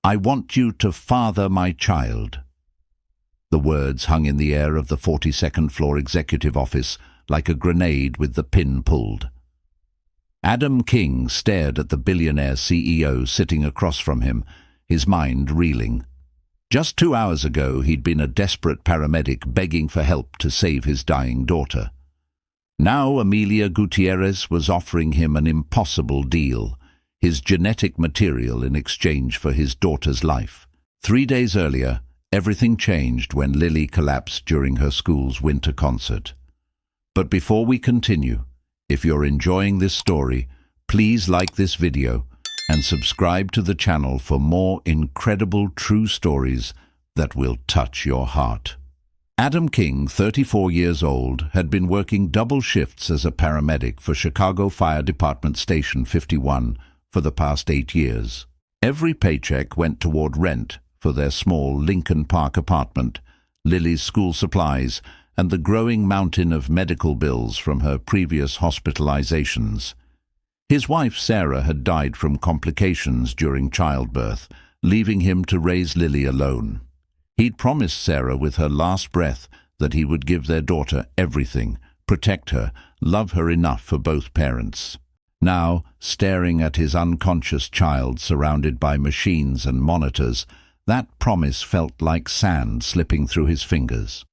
"I want you to father my child." The words hung in the air of the 42nd floor executive office like a grenade with the pin pulled. Adam King stared at the billionaire CEO sitting across from him, his mind reeling. Just 2 hours ago, he'd been a desperate paramedic begging for help to save his dying daughter. Now Amelia Gutierrez was offering him an impossible deal, his genetic material in exchange for his daughter's life. 3 days earlier, everything changed when Lily collapsed during her school's winter concert. But before we continue, if you're enjoying this story, please like this video and subscribe to the channel for more incredible true stories that will touch your heart. Adam King, 34 years old, had been working double shifts as a paramedic for Chicago Fire Department Station 51 for the past 8 years. Every paycheck went toward rent for their small Lincoln Park apartment, Lily's school supplies, and the growing mountain of medical bills from her previous hospitalizations. His wife Sarah had died from complications during childbirth, leaving him to raise Lily alone. He'd promised Sarah with her last breath that he would give their daughter everything, protect her, love her enough for both parents. Now, staring at his unconscious child surrounded by machines and monitors, that promise felt like sand slipping through his fingers.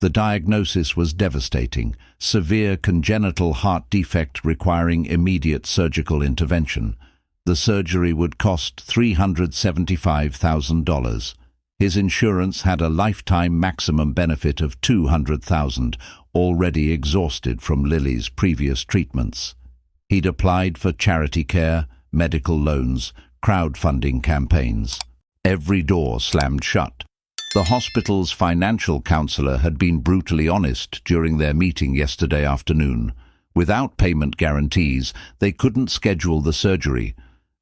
The diagnosis was devastating: severe congenital heart defect requiring immediate surgical intervention. The surgery would cost $375,000. His insurance had a lifetime maximum benefit of $200,000, already exhausted from Lily's previous treatments. He'd applied for charity care, medical loans, crowdfunding campaigns. Every door slammed shut. The hospital's financial counselor had been brutally honest during their meeting yesterday afternoon. Without payment guarantees, they couldn't schedule the surgery.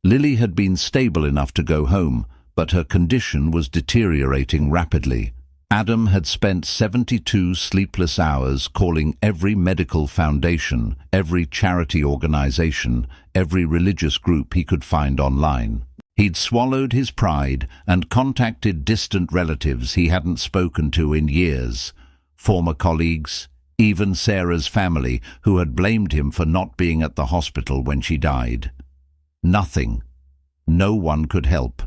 Lily had been stable enough to go home, but her condition was deteriorating rapidly. Adam had spent 72 sleepless hours calling every medical foundation, every charity organization, every religious group he could find online. He'd swallowed his pride and contacted distant relatives he hadn't spoken to in years, former colleagues, even Sarah's family, who had blamed him for not being at the hospital when she died. Nothing. No one could help.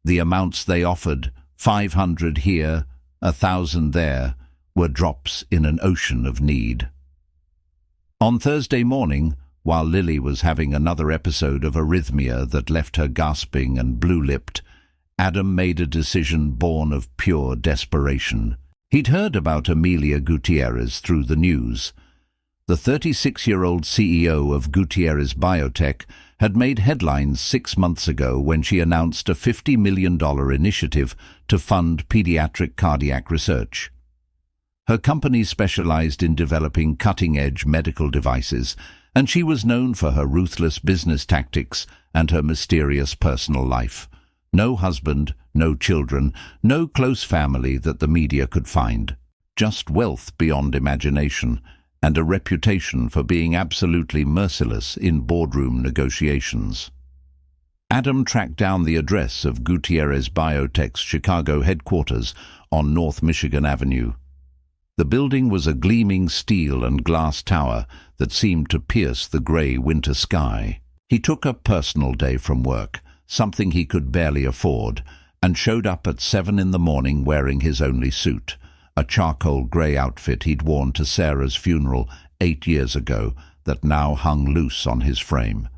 The amounts they offered, 500 here, 1,000 there, were drops in an ocean of need. On Thursday morning, while Lily was having another episode of arrhythmia that left her gasping and blue-lipped, Adam made a decision born of pure desperation. He'd heard about Amelia Gutierrez through the news. The 36-year-old CEO of Gutierrez Biotech had made headlines 6 months ago when she announced a $50 million initiative to fund pediatric cardiac research. Her company specialized in developing cutting-edge medical devices, and she was known for her ruthless business tactics and her mysterious personal life. No husband, no children, no close family that the media could find. Just wealth beyond imagination, and a reputation for being absolutely merciless in boardroom negotiations. Adam tracked down the address of Gutierrez Biotech's Chicago headquarters on North Michigan Avenue. The building was a gleaming steel and glass tower that seemed to pierce the grey winter sky. He took a personal day from work, something he could barely afford, and showed up at 7 in the morning wearing his only suit, a charcoal grey outfit he'd worn to Sarah's funeral 8 years ago that now hung loose on his frame.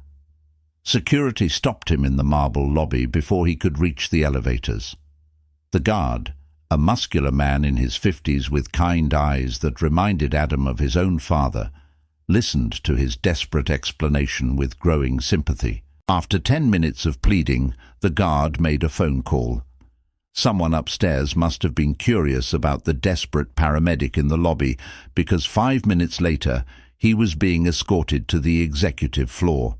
Security stopped him in the marble lobby before he could reach the elevators. The guard, a muscular man in his 50s with kind eyes that reminded Adam of his own father, listened to his desperate explanation with growing sympathy. After 10 minutes of pleading, the guard made a phone call. Someone upstairs must have been curious about the desperate paramedic in the lobby, because 5 minutes later he was being escorted to the executive floor.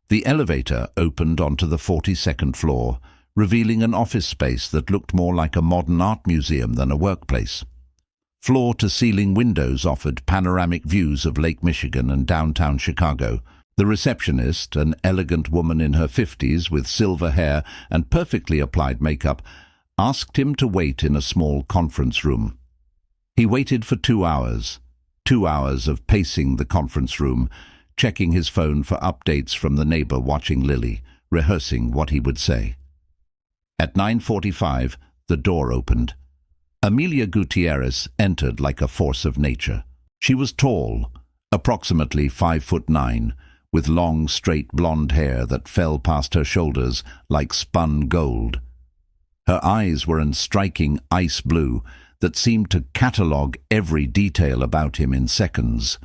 The elevator opened onto the 42nd floor, revealing an office space that looked more like a modern art museum than a workplace. Floor-to-ceiling windows offered panoramic views of Lake Michigan and downtown Chicago. The receptionist, an elegant woman in her 50s with silver hair and perfectly applied makeup, asked him to wait in a small conference room. He waited for 2 hours. 2 hours of pacing the conference room, checking his phone for updates from the neighbor watching Lily, rehearsing what he would say. At 9:45, the door opened. Amelia Gutierrez entered like a force of nature. She was tall, approximately 5'9", with long, straight blonde hair that fell past her shoulders like spun gold. Her eyes were in striking ice blue that seemed to catalogue every detail about him in seconds.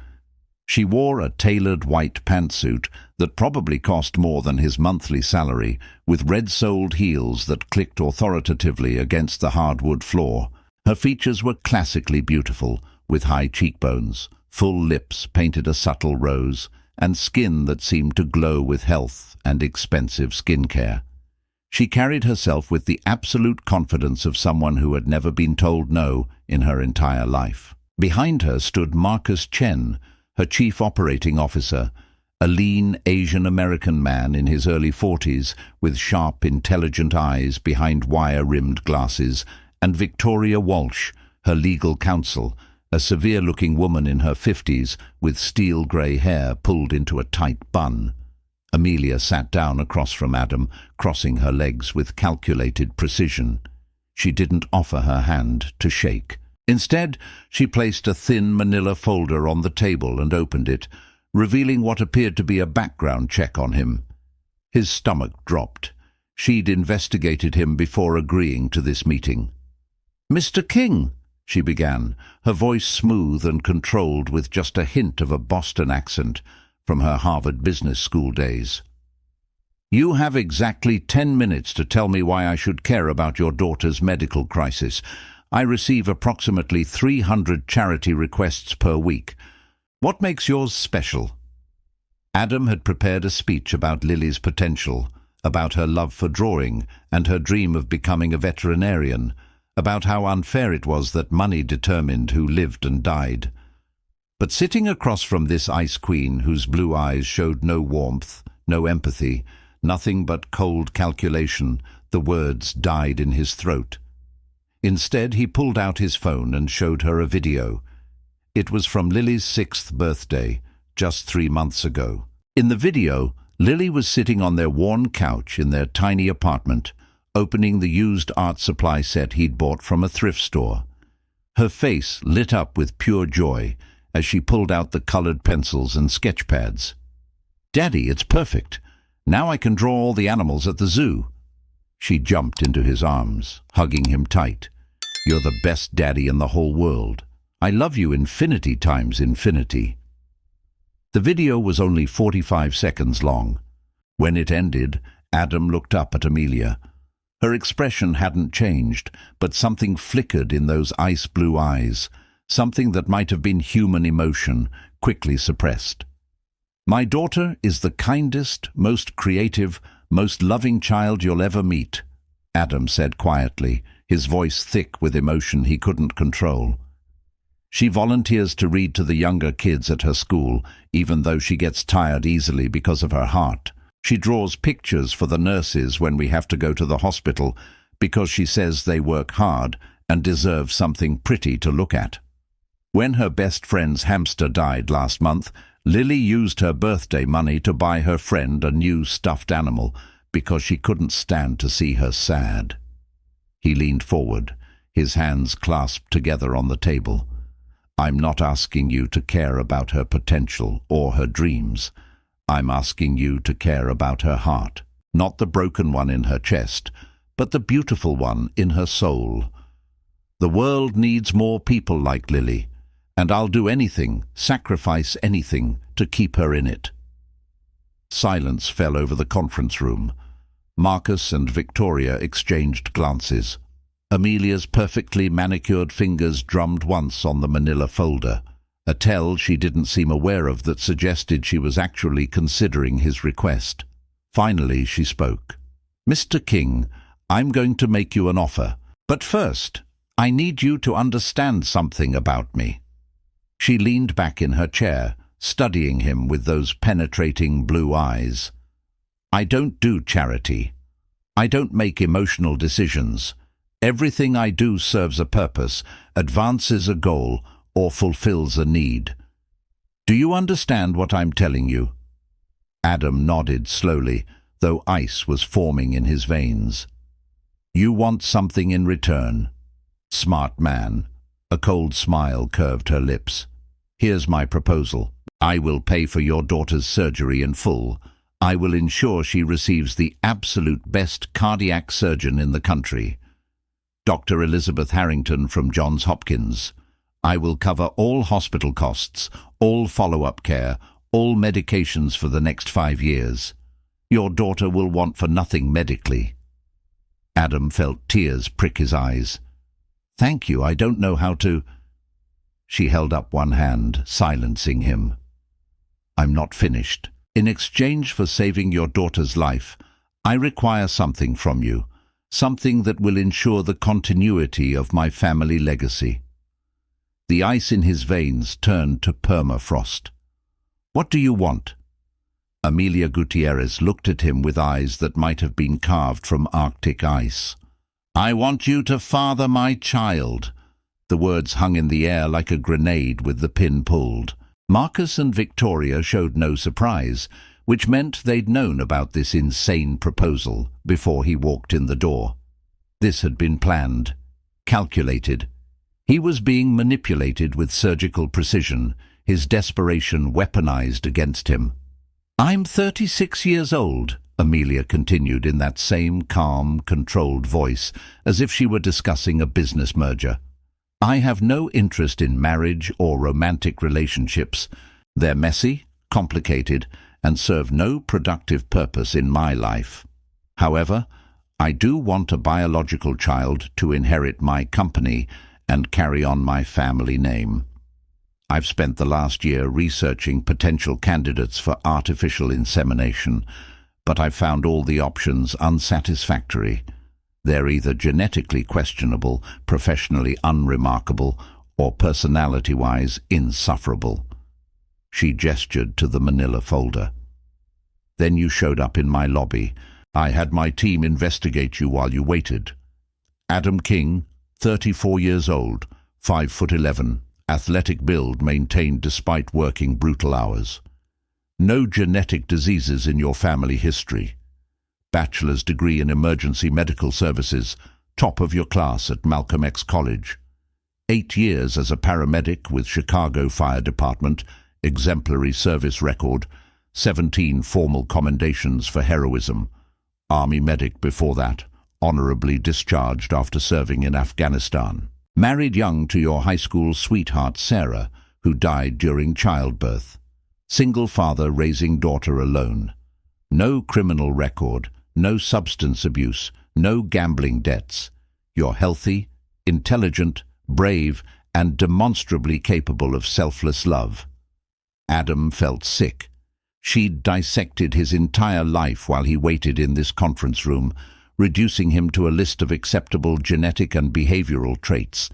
She wore a tailored white pantsuit that probably cost more than his monthly salary, with red-soled heels that clicked authoritatively against the hardwood floor. Her features were classically beautiful, with high cheekbones, full lips painted a subtle rose, and skin that seemed to glow with health and expensive skincare. She carried herself with the absolute confidence of someone who had never been told no in her entire life. Behind her stood Marcus Chen, her chief operating officer, a lean Asian-American man in his early 40s with sharp, intelligent eyes behind wire-rimmed glasses, and Victoria Walsh, her legal counsel, a severe-looking woman in her 50s with steel-grey hair pulled into a tight bun. Amelia sat down across from Adam, crossing her legs with calculated precision. She didn't offer her hand to shake. Instead, she placed a thin manila folder on the table and opened it, revealing what appeared to be a background check on him. His stomach dropped. She'd investigated him before agreeing to this meeting. "Mr. King," she began, her voice smooth and controlled with just a hint of a Boston accent from her Harvard Business School days. "You have exactly 10 minutes to tell me why I should care about your daughter's medical crisis. I receive approximately 300 charity requests per week. What makes yours special?" Adam had prepared a speech about Lily's potential, about her love for drawing and her dream of becoming a veterinarian, about how unfair it was that money determined who lived and died. But sitting across from this ice queen whose blue eyes showed no warmth, no empathy, nothing but cold calculation, the words died in his throat. Instead, he pulled out his phone and showed her a video. It was from Lily's 6th birthday, just 3 months ago. In the video, Lily was sitting on their worn couch in their tiny apartment, opening the used art supply set he'd bought from a thrift store. Her face lit up with pure joy as she pulled out the colored pencils and sketch pads. "Daddy, it's perfect. Now I can draw all the animals at the zoo." She jumped into his arms, hugging him tight. "You're the best daddy in the whole world. I love you infinity times infinity." The video was only 45 seconds long. When it ended, Adam looked up at Amelia. Her expression hadn't changed, but something flickered in those ice-blue eyes, something that might have been human emotion, quickly suppressed. "My daughter is the kindest, most creative, most loving child you'll ever meet," Adam said quietly, his voice thick with emotion he couldn't control. "She volunteers to read to the younger kids at her school, even though she gets tired easily because of her heart. She draws pictures for the nurses when we have to go to the hospital because she says they work hard and deserve something pretty to look at. When her best friend's hamster died last month, Lily used her birthday money to buy her friend a new stuffed animal because she couldn't stand to see her sad." He leaned forward, his hands clasped together on the table. "I'm not asking you to care about her potential or her dreams. I'm asking you to care about her heart, not the broken one in her chest, but the beautiful one in her soul. The world needs more people like Lily, and I'll do anything, sacrifice anything, to keep her in it." Silence fell over the conference room. Marcus and Victoria exchanged glances. Amelia's perfectly manicured fingers drummed once on the manila folder, a tell she didn't seem aware of that suggested she was actually considering his request. Finally she spoke. "Mr. King, I'm going to make you an offer. But first, I need you to understand something about me." She leaned back in her chair, studying him with those penetrating blue eyes. "I don't do charity. I don't make emotional decisions. Everything I do serves a purpose, advances a goal, or fulfills a need. Do you understand what I'm telling you?" Adam nodded slowly, though ice was forming in his veins. "You want something in return. Smart man." A cold smile curved her lips. "Here's my proposal. I will pay for your daughter's surgery in full. I will ensure she receives the absolute best cardiac surgeon in the country, Dr. Elizabeth Harrington from Johns Hopkins. I will cover all hospital costs, all follow-up care, all medications for the next 5 years. Your daughter will want for nothing medically." Adam felt tears prick his eyes. "Thank you, I don't know how to—" She held up one hand, silencing him. "I'm not finished. In exchange for saving your daughter's life, I require something from you, something that will ensure the continuity of my family legacy." The ice in his veins turned to permafrost. "What do you want?" Amelia Gutierrez looked at him with eyes that might have been carved from Arctic ice. "I want you to father my child." The words hung in the air like a grenade with the pin pulled. Marcus and Victoria showed no surprise, which meant they'd known about this insane proposal before he walked in the door. This had been planned, calculated. He was being manipulated with surgical precision, his desperation weaponized against him. "I'm 36 years old," Amelia continued in that same calm, controlled voice, as if she were discussing a business merger. "I have no interest in marriage or romantic relationships. They're messy, complicated, and serve no productive purpose in my life. However, I do want a biological child to inherit my company and carry on my family name. I've spent the last year researching potential candidates for artificial insemination, but I've found all the options unsatisfactory. They're either genetically questionable, professionally unremarkable, or personality-wise insufferable." She gestured to the manila folder. "Then you showed up in my lobby. I had my team investigate you while you waited. Adam King, 34 years old, 5'11", athletic build maintained despite working brutal hours. No genetic diseases in your family history. Bachelor's degree in emergency medical services, top of your class at Malcolm X College. 8 years as a paramedic with Chicago Fire Department, exemplary service record, 17 formal commendations for heroism. Army medic before that, honorably discharged after serving in Afghanistan. Married young to your high school sweetheart Sarah, who died during childbirth. Single father raising daughter alone. No criminal record, no substance abuse, no gambling debts. You're healthy, intelligent, brave, and demonstrably capable of selfless love. Adam felt sick. She'd dissected his entire life while he waited in this conference room, reducing him to a list of acceptable genetic and behavioral traits.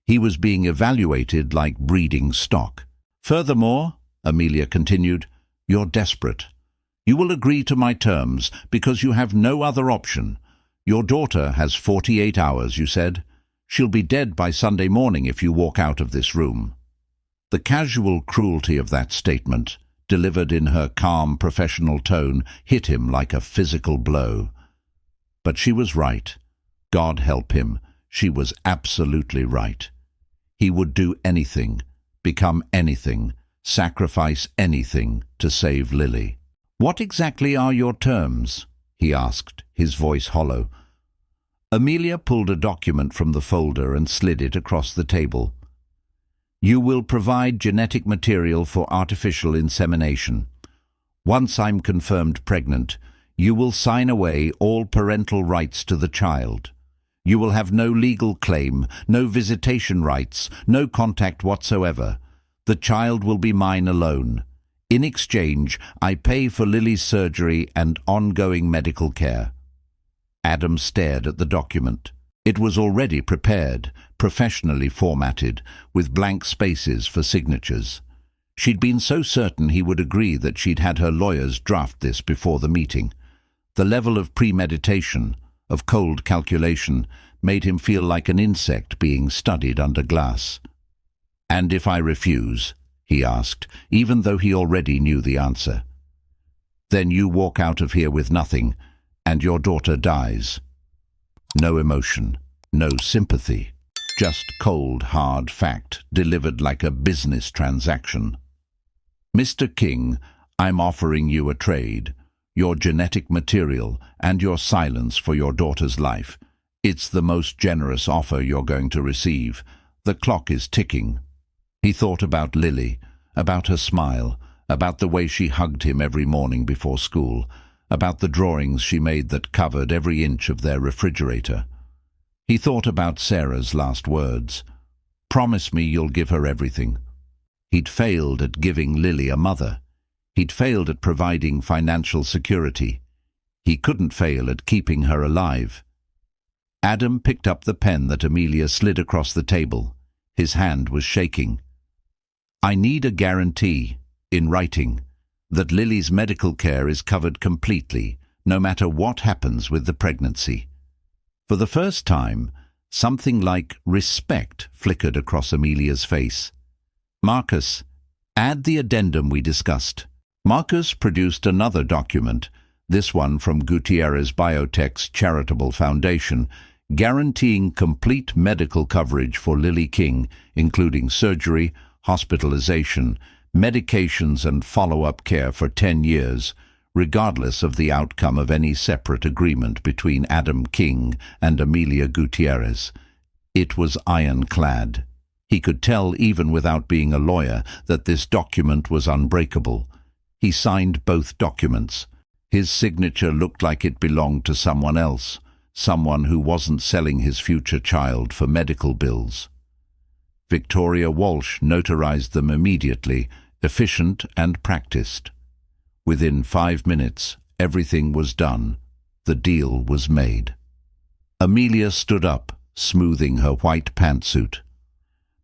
He was being evaluated like breeding stock. "Furthermore," Amelia continued, "you're desperate. You will agree to my terms because you have no other option. Your daughter has 48 hours, you said. She'll be dead by Sunday morning if you walk out of this room." The casual cruelty of that statement, delivered in her calm, professional tone, hit him like a physical blow. But she was right. God help him, she was absolutely right. He would do anything, become anything, sacrifice anything to save Lily. "What exactly are your terms?" he asked, his voice hollow. Amelia pulled a document from the folder and slid it across the table. "You will provide genetic material for artificial insemination. Once I'm confirmed pregnant, you will sign away all parental rights to the child. You will have no legal claim, no visitation rights, no contact whatsoever. The child will be mine alone. In exchange, I pay for Lily's surgery and ongoing medical care." Adam stared at the document. It was already prepared, professionally formatted, with blank spaces for signatures. She'd been so certain he would agree that she'd had her lawyers draft this before the meeting. The level of premeditation, of cold calculation, made him feel like an insect being studied under glass. "And if I refuse?" he asked, even though he already knew the answer. "Then you walk out of here with nothing, and your daughter dies." No emotion, no sympathy, just cold, hard fact delivered like a business transaction. "Mr. King, I'm offering you a trade, your genetic material and your silence for your daughter's life. It's the most generous offer you're going to receive. The clock is ticking." He thought about Lily, about her smile, about the way she hugged him every morning before school, about the drawings she made that covered every inch of their refrigerator. He thought about Sarah's last words. "Promise me you'll give her everything." He'd failed at giving Lily a mother. He'd failed at providing financial security. He couldn't fail at keeping her alive. Adam picked up the pen that Amelia slid across the table. His hand was shaking. "I need a guarantee, in writing, that Lily's medical care is covered completely, no matter what happens with the pregnancy." For the first time, something like respect flickered across Amelia's face. "Marcus, add the addendum we discussed." Marcus produced another document, this one from Gutierrez Biotech's charitable foundation, guaranteeing complete medical coverage for Lily King, including surgery, hospitalization, medications and follow-up care for 10 years, regardless of the outcome of any separate agreement between Adam King and Amelia Gutierrez. It was ironclad. He could tell, even without being a lawyer, that this document was unbreakable. He signed both documents. His signature looked like it belonged to someone else, someone who wasn't selling his future child for medical bills. Victoria Walsh notarized them immediately, efficient and practiced. Within 5 minutes, everything was done. The deal was made. Amelia stood up, smoothing her white pantsuit.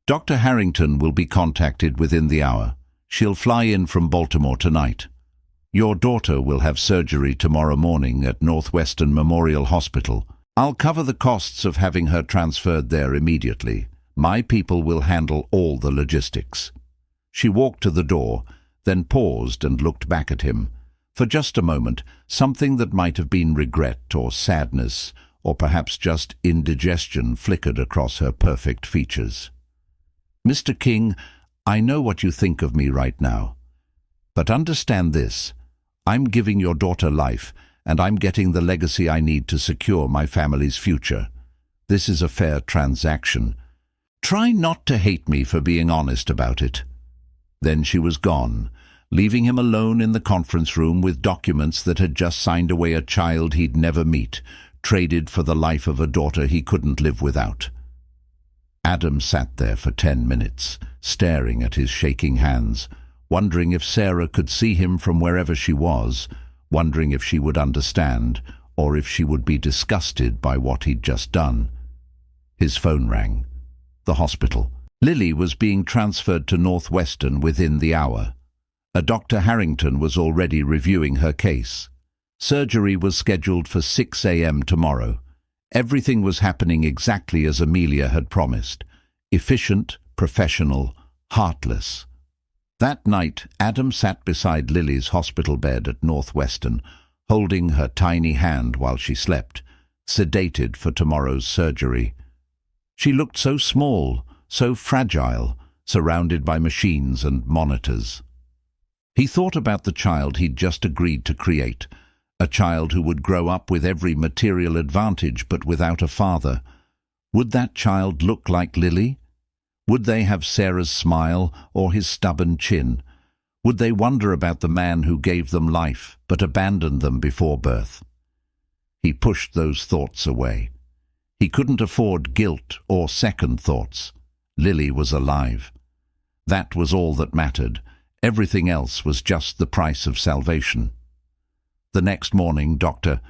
"Dr. Harrington will be contacted within the hour. She'll fly in from Baltimore tonight. Your daughter will have surgery tomorrow morning at Northwestern Memorial Hospital. I'll cover the costs of having her transferred there immediately. My people will handle all the logistics." She walked to the door, then paused and looked back at him. For just a moment, something that might have been regret or sadness, or perhaps just indigestion, flickered across her perfect features. "Mr. King, I know what you think of me right now. But understand this. I'm giving your daughter life, and I'm getting the legacy I need to secure my family's future. This is a fair transaction. Try not to hate me for being honest about it." Then she was gone, leaving him alone in the conference room with documents that had just signed away a child he'd never meet, traded for the life of a daughter he couldn't live without. Adam sat there for 10 minutes, staring at his shaking hands, wondering if Sarah could see him from wherever she was, wondering if she would understand, or if she would be disgusted by what he'd just done. His phone rang. The hospital. Lily was being transferred to Northwestern within the hour. A Dr. Harrington was already reviewing her case. Surgery was scheduled for 6 a.m. tomorrow. Everything was happening exactly as Amelia had promised. Efficient, professional, heartless. That night, Adam sat beside Lily's hospital bed at Northwestern, holding her tiny hand while she slept, sedated for tomorrow's surgery. She looked so small, so fragile, surrounded by machines and monitors. He thought about the child he'd just agreed to create, a child who would grow up with every material advantage but without a father. Would that child look like Lily? Would they have Sarah's smile or his stubborn chin? Would they wonder about the man who gave them life but abandoned them before birth? He pushed those thoughts away. He couldn't afford guilt or second thoughts. Lily was alive. That was all that mattered. Everything else was just the price of salvation. The next morning, Dr.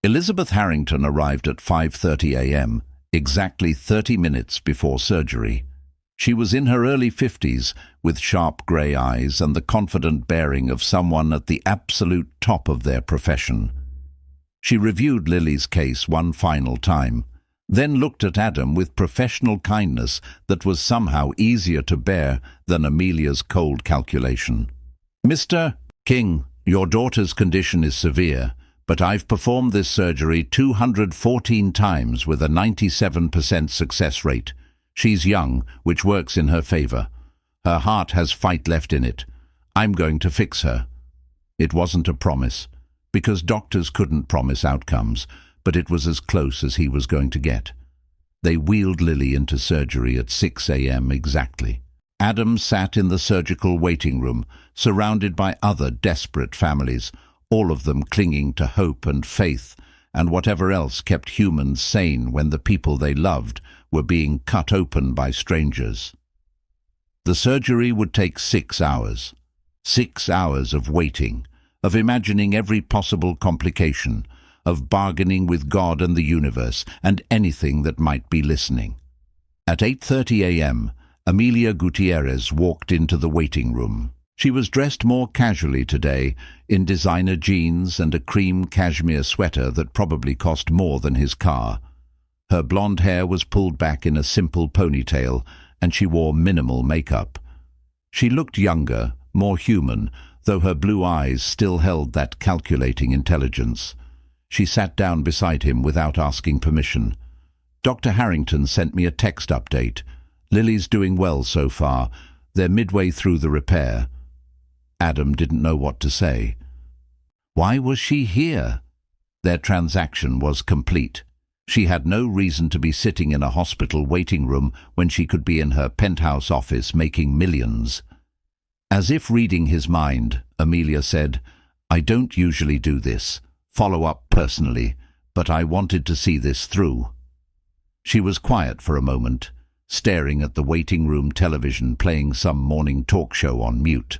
Elizabeth Harrington arrived at 5:30 a.m., exactly 30 minutes before surgery. She was in her early 50s, with sharp grey eyes and the confident bearing of someone at the absolute top of their profession. She reviewed Lily's case one final time, then looked at Adam with professional kindness that was somehow easier to bear than Amelia's cold calculation. "Mr. King, your daughter's condition is severe, but I've performed this surgery 214 times with a 97% success rate. She's young, which works in her favor. Her heart has fight left in it. I'm going to fix her." It wasn't a promise, because doctors couldn't promise outcomes, but it was as close as he was going to get. They wheeled Lily into surgery at 6 a.m. exactly. Adam sat in the surgical waiting room, surrounded by other desperate families, all of them clinging to hope and faith and whatever else kept humans sane when the people they loved were being cut open by strangers. The surgery would take 6 hours. 6 hours of waiting, of imagining every possible complication, of bargaining with God and the universe and anything that might be listening. At 8:30 a.m., Amelia Gutierrez walked into the waiting room. She was dressed more casually today, in designer jeans and a cream cashmere sweater that probably cost more than his car. Her blonde hair was pulled back in a simple ponytail, and she wore minimal makeup. She looked younger, more human, though her blue eyes still held that calculating intelligence. She sat down beside him without asking permission. "Dr. Harrington sent me a text update. Lily's doing well so far. They're midway through the repair." Adam didn't know what to say. Why was she here? Their transaction was complete. She had no reason to be sitting in a hospital waiting room when she could be in her penthouse office making millions. As if reading his mind, Amelia said, "I don't usually do this, follow up personally, but I wanted to see this through." She was quiet for a moment, staring at the waiting room television playing some morning talk show on mute.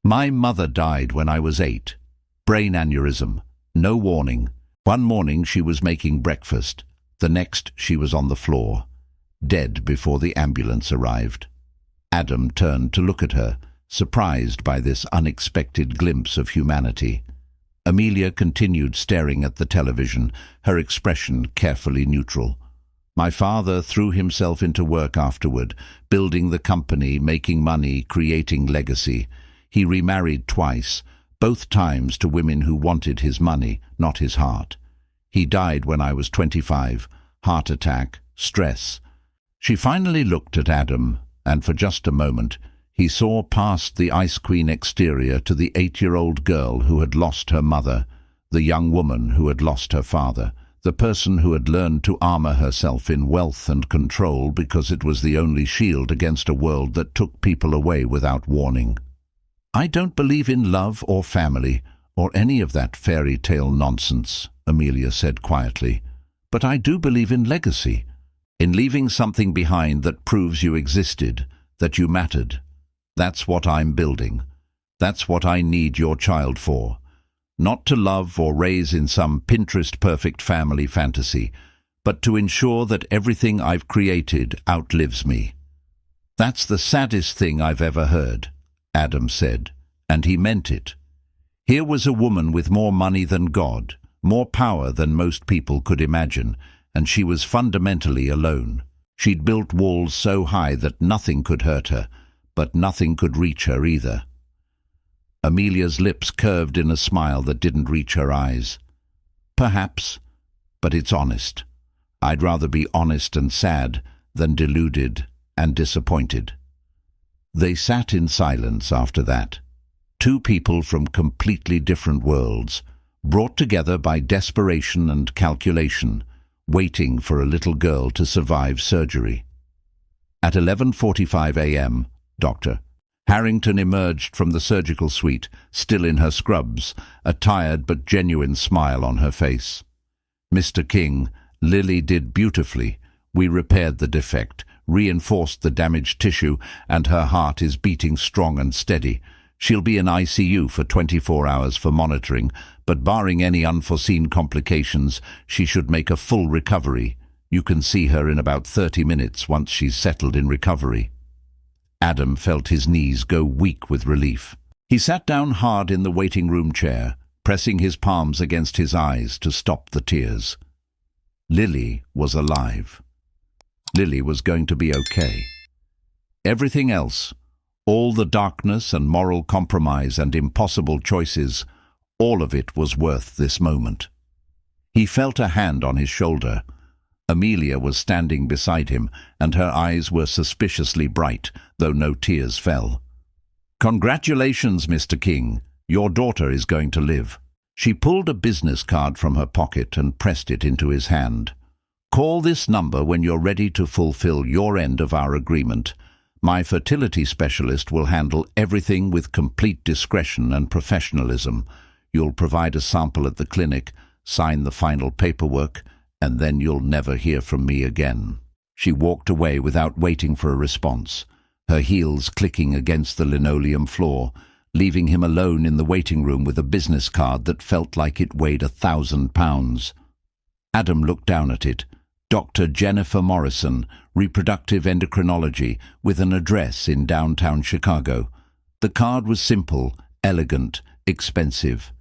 "My mother died when I was 8. Brain aneurysm. No warning. One morning she was making breakfast. The next she was on the floor, dead before the ambulance arrived." Adam turned to look at her, surprised by this unexpected glimpse of humanity. Amelia continued staring at the television, her expression carefully neutral. "My father threw himself into work afterward, building the company, making money, creating legacy. He remarried twice, both times to women who wanted his money, not his heart. He died when I was 25, heart attack, stress." She finally looked at Adam, and for just a moment, he saw past the Ice Queen exterior to the 8-year-old girl who had lost her mother, the young woman who had lost her father, the person who had learned to armor herself in wealth and control because it was the only shield against a world that took people away without warning. "I don't believe in love or family, or any of that fairy tale nonsense," Amelia said quietly. "But I do believe in legacy, in leaving something behind that proves you existed, that you mattered. That's what I'm building. That's what I need your child for. Not to love or raise in some Pinterest-perfect family fantasy, but to ensure that everything I've created outlives me." "That's the saddest thing I've ever heard," Adam said, and he meant it. Here was a woman with more money than God, more power than most people could imagine, and she was fundamentally alone. She'd built walls so high that nothing could hurt her, but nothing could reach her either. Amelia's lips curved in a smile that didn't reach her eyes. "Perhaps, but it's honest. I'd rather be honest and sad than deluded and disappointed." They sat in silence after that, two people from completely different worlds, brought together by desperation and calculation, waiting for a little girl to survive surgery. At 11:45 a.m., Dr. Harrington emerged from the surgical suite, still in her scrubs, a tired but genuine smile on her face. "Mr. King, Lily did beautifully. We repaired the defect, reinforced the damaged tissue, and her heart is beating strong and steady. She'll be in ICU for 24 hours for monitoring, but barring any unforeseen complications, she should make a full recovery. You can see her in about 30 minutes once she's settled in recovery." Adam felt his knees go weak with relief. He sat down hard in the waiting room chair, pressing his palms against his eyes to stop the tears. Lily was alive. Lily was going to be okay. Everything else, all the darkness and moral compromise and impossible choices, all of it was worth this moment. He felt a hand on his shoulder. Amelia was standing beside him, and her eyes were suspiciously bright, though no tears fell. "Congratulations, Mr. King. Your daughter is going to live." She pulled a business card from her pocket and pressed it into his hand. "Call this number when you're ready to fulfill your end of our agreement. My fertility specialist will handle everything with complete discretion and professionalism. You'll provide a sample at the clinic, sign the final paperwork, and then you'll never hear from me again." She walked away without waiting for a response, her heels clicking against the linoleum floor, leaving him alone in the waiting room with a business card that felt like it weighed 1,000 pounds. Adam looked down at it. Dr. Jennifer Morrison, reproductive endocrinology, with an address in downtown Chicago. The card was simple, elegant, expensive.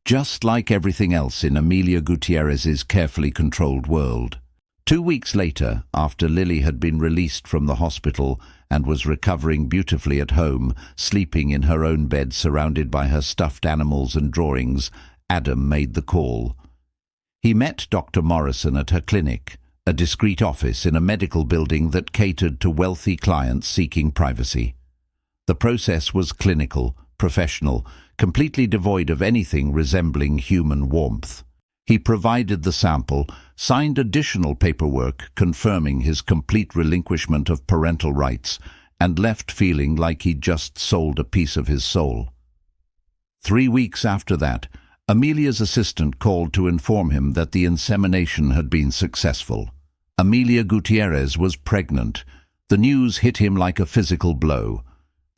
Just like everything else in Amelia Gutierrez's carefully controlled world. 2 weeks later, after Lily had been released from the hospital and was recovering beautifully at home, sleeping in her own bed surrounded by her stuffed animals and drawings, Adam made the call. He met Dr. Morrison at her clinic, a discreet office in a medical building that catered to wealthy clients seeking privacy. The process was clinical, professional, completely devoid of anything resembling human warmth. He provided the sample, signed additional paperwork confirming his complete relinquishment of parental rights, and left feeling like he'd just sold a piece of his soul. 3 weeks after that, Amelia's assistant called to inform him that the insemination had been successful. Amelia Gutierrez was pregnant. The news hit him like a physical blow.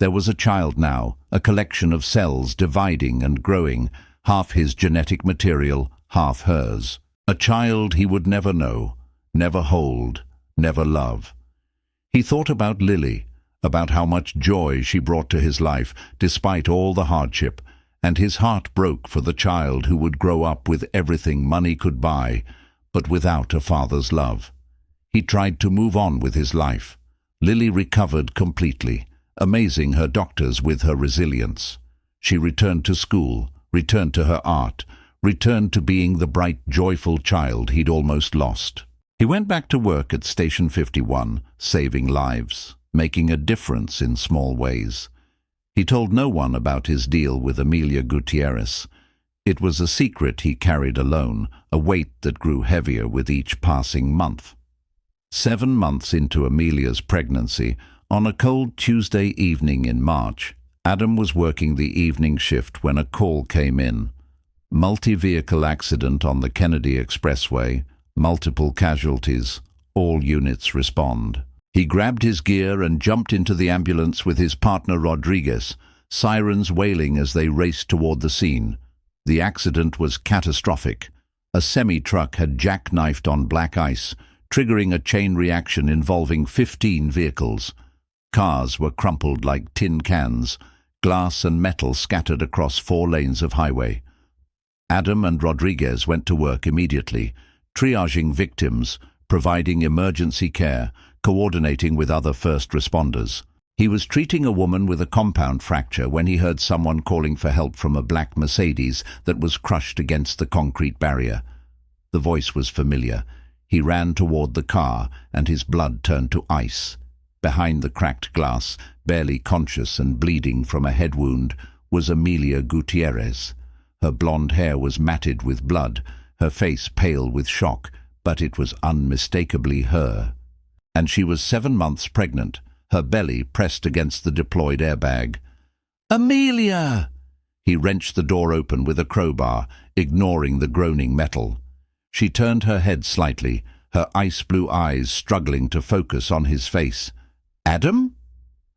There was a child now, a collection of cells dividing and growing, half his genetic material, half hers. A child he would never know, never hold, never love. He thought about Lily, about how much joy she brought to his life, despite all the hardship, and his heart broke for the child who would grow up with everything money could buy, but without a father's love. He tried to move on with his life. Lily recovered completely, amazing her doctors with her resilience. She returned to school, returned to her art, returned to being the bright, joyful child he'd almost lost. He went back to work at Station 51, saving lives, making a difference in small ways. He told no one about his deal with Amelia Gutierrez. It was a secret he carried alone, a weight that grew heavier with each passing month. 7 months into Amelia's pregnancy, on a cold Tuesday evening in March, Adam was working the evening shift when a call came in. Multi-vehicle accident on the Kennedy Expressway, multiple casualties, all units respond. He grabbed his gear and jumped into the ambulance with his partner Rodriguez, sirens wailing as they raced toward the scene. The accident was catastrophic. A semi-truck had jackknifed on black ice, triggering a chain reaction involving 15 vehicles. Cars were crumpled like tin cans, glass and metal scattered across 4 lanes of highway. Adam and Rodriguez went to work immediately, triaging victims, providing emergency care, coordinating with other first responders. He was treating a woman with a compound fracture when he heard someone calling for help from a black Mercedes that was crushed against the concrete barrier. The voice was familiar. He ran toward the car, and his blood turned to ice. Behind the cracked glass, barely conscious and bleeding from a head wound, was Amelia Gutierrez. Her blonde hair was matted with blood, her face pale with shock, but it was unmistakably her. And she was 7 months pregnant, her belly pressed against the deployed airbag. "Amelia!" He wrenched the door open with a crowbar, ignoring the groaning metal. She turned her head slightly, her ice-blue eyes struggling to focus on his face. "Adam?"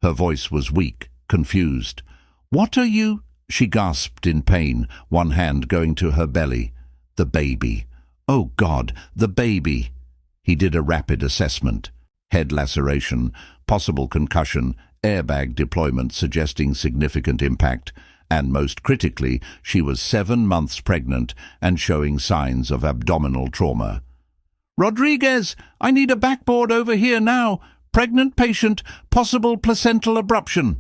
Her voice was weak, confused. "What are you—" She gasped in pain, one hand going to her belly. The baby. Oh God, the baby! He did a rapid assessment. Head laceration, possible concussion, airbag deployment suggesting significant impact, and most critically, she was 7 months pregnant and showing signs of abdominal trauma. "Rodriguez, I need a backboard over here now. Pregnant patient, possible placental abruption."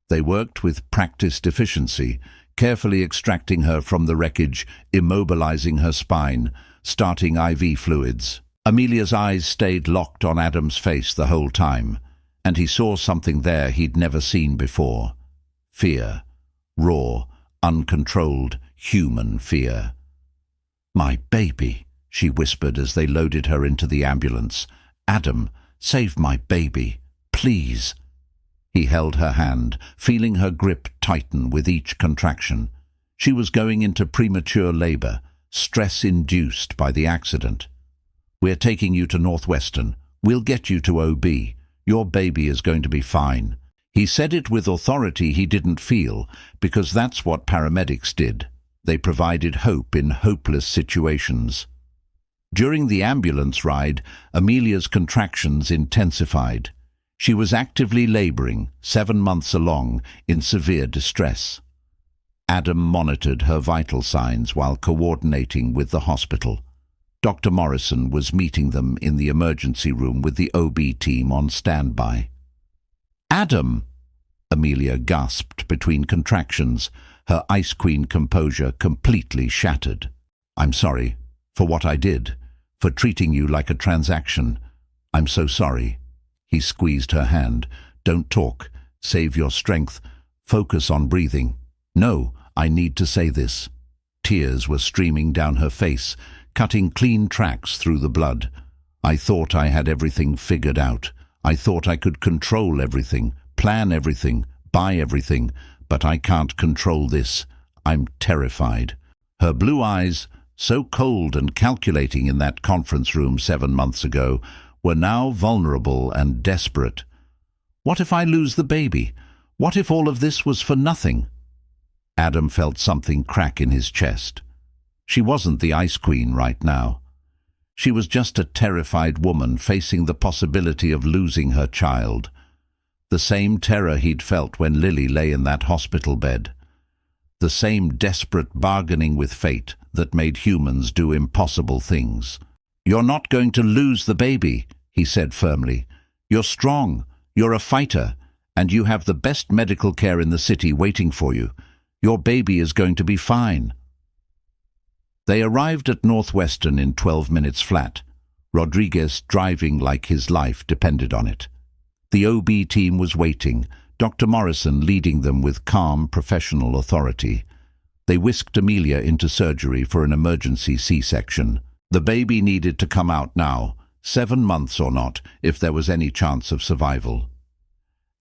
They worked with practiced efficiency, carefully extracting her from the wreckage, immobilizing her spine, starting IV fluids. Amelia's eyes stayed locked on Adam's face the whole time, and he saw something there he'd never seen before. Fear. Raw, uncontrolled, human fear. "My baby," she whispered as they loaded her into the ambulance. "Adam, save my baby, please." He held her hand, feeling her grip tighten with each contraction. She was going into premature labor, stress induced by the accident. "We're taking you to Northwestern. We'll get you to OB. Your baby is going to be fine." He said it with authority he didn't feel, because that's what paramedics did. They provided hope in hopeless situations. During the ambulance ride, Amelia's contractions intensified. She was actively laboring, 7 months along, in severe distress. Adam monitored her vital signs while coordinating with the hospital. Dr. Morrison was meeting them in the emergency room with the OB team on standby. "Adam!" Amelia gasped between contractions, her Ice Queen composure completely shattered. "I'm sorry for what I did, for treating you like a transaction. I'm so sorry." He squeezed her hand. "Don't talk. Save your strength. Focus on breathing. No, I need to say this." Tears were streaming down her face, cutting clean tracks through the blood. "I thought I had everything figured out. I thought I could control everything, plan everything, buy everything, but I can't control this. I'm terrified." Her blue eyes, so cold and calculating in that conference room 7 months ago, were now vulnerable and desperate. "What if I lose the baby? What if all of this was for nothing?" Adam felt something crack in his chest. She wasn't the Ice Queen right now. She was just a terrified woman facing the possibility of losing her child. The same terror he'd felt when Lily lay in that hospital bed. The same desperate bargaining with fate that made humans do impossible things. "You're not going to lose the baby," he said firmly. "You're strong, you're a fighter, and you have the best medical care in the city waiting for you. Your baby is going to be fine." They arrived at Northwestern in 12 minutes flat, Rodriguez driving like his life depended on it. The OB team was waiting, Dr. Morrison leading them with calm, professional authority. They whisked Amelia into surgery for an emergency C-section. The baby needed to come out now, 7 months or not, if there was any chance of survival.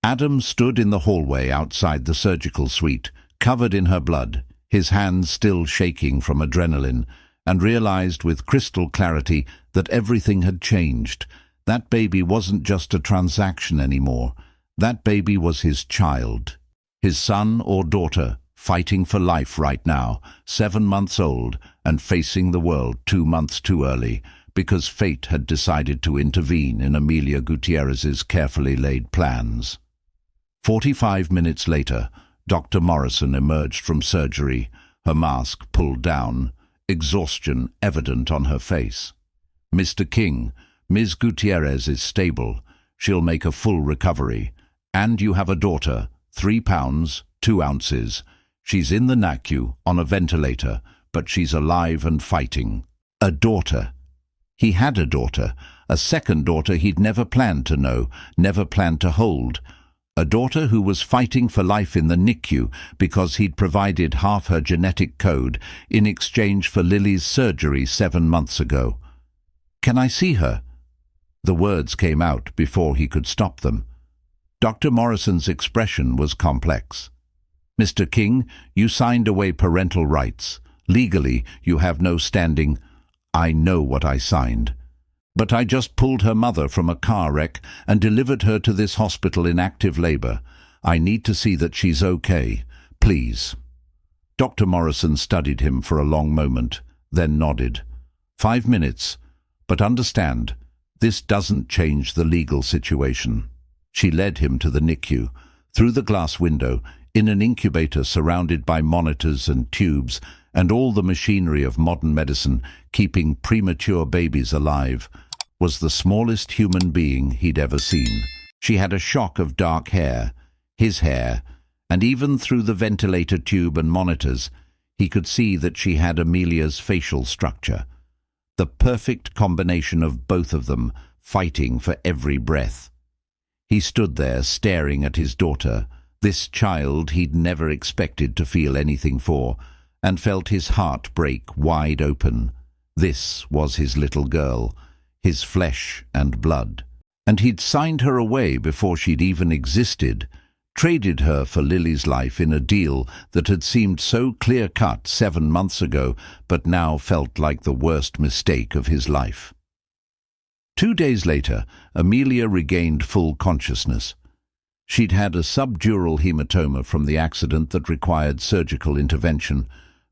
Adam stood in the hallway outside the surgical suite, covered in her blood, his hands still shaking from adrenaline, and realized with crystal clarity that everything had changed. That baby wasn't just a transaction anymore. That baby was his child, his son or daughter, fighting for life right now, 7 months old, and facing the world 2 months too early, because fate had decided to intervene in Amelia Gutierrez's carefully laid plans. 45 minutes later, Dr. Morrison emerged from surgery, her mask pulled down, exhaustion evident on her face. "Mr. King, Ms. Gutierrez is stable. She'll make a full recovery. And you have a daughter, 3 pounds, 2 ounces. She's in the NICU, on a ventilator, but she's alive and fighting." A daughter. He had a daughter, a second daughter he'd never planned to know, never planned to hold. A daughter who was fighting for life in the NICU because he'd provided half her genetic code in exchange for Lily's surgery 7 months ago. "Can I see her?" The words came out before he could stop them. Dr. Morrison's expression was complex. "Mr. King, you signed away parental rights. Legally, you have no standing." "I know what I signed. But I just pulled her mother from a car wreck and delivered her to this hospital in active labor. I need to see that she's okay. Please." Dr. Morrison studied him for a long moment, then nodded. 5 minutes. But understand, This doesn't change the legal situation. She led him to the NICU, through the glass window, in an incubator surrounded by monitors and tubes and all the machinery of modern medicine keeping premature babies alive, was the smallest human being he'd ever seen. She had a shock of dark hair, his hair, and even through the ventilator tube and monitors, he could see that she had Amelia's facial structure. The perfect combination of both of them, fighting for every breath. He stood there staring at his daughter, this child he'd never expected to feel anything for, and felt his heart break wide open. This was his little girl, his flesh and blood. And he'd signed her away before she'd even existed, traded her for Lily's life in a deal that had seemed so clear-cut 7 months ago, but now felt like the worst mistake of his life. 2 days later, Amelia regained full consciousness. She'd had a subdural hematoma from the accident that required surgical intervention,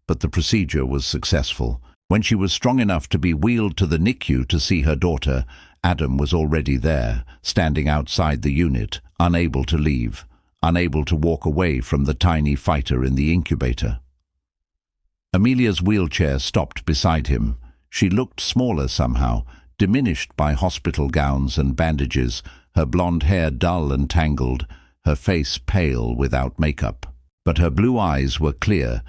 but the procedure was successful. When she was strong enough to be wheeled to the NICU to see her daughter, Adam was already there, standing outside the unit, unable to leave, unable to walk away from the tiny fighter in the incubator. Amelia's wheelchair stopped beside him. She looked smaller somehow, diminished by hospital gowns and bandages, her blonde hair dull and tangled, her face pale without makeup. But her blue eyes were clear,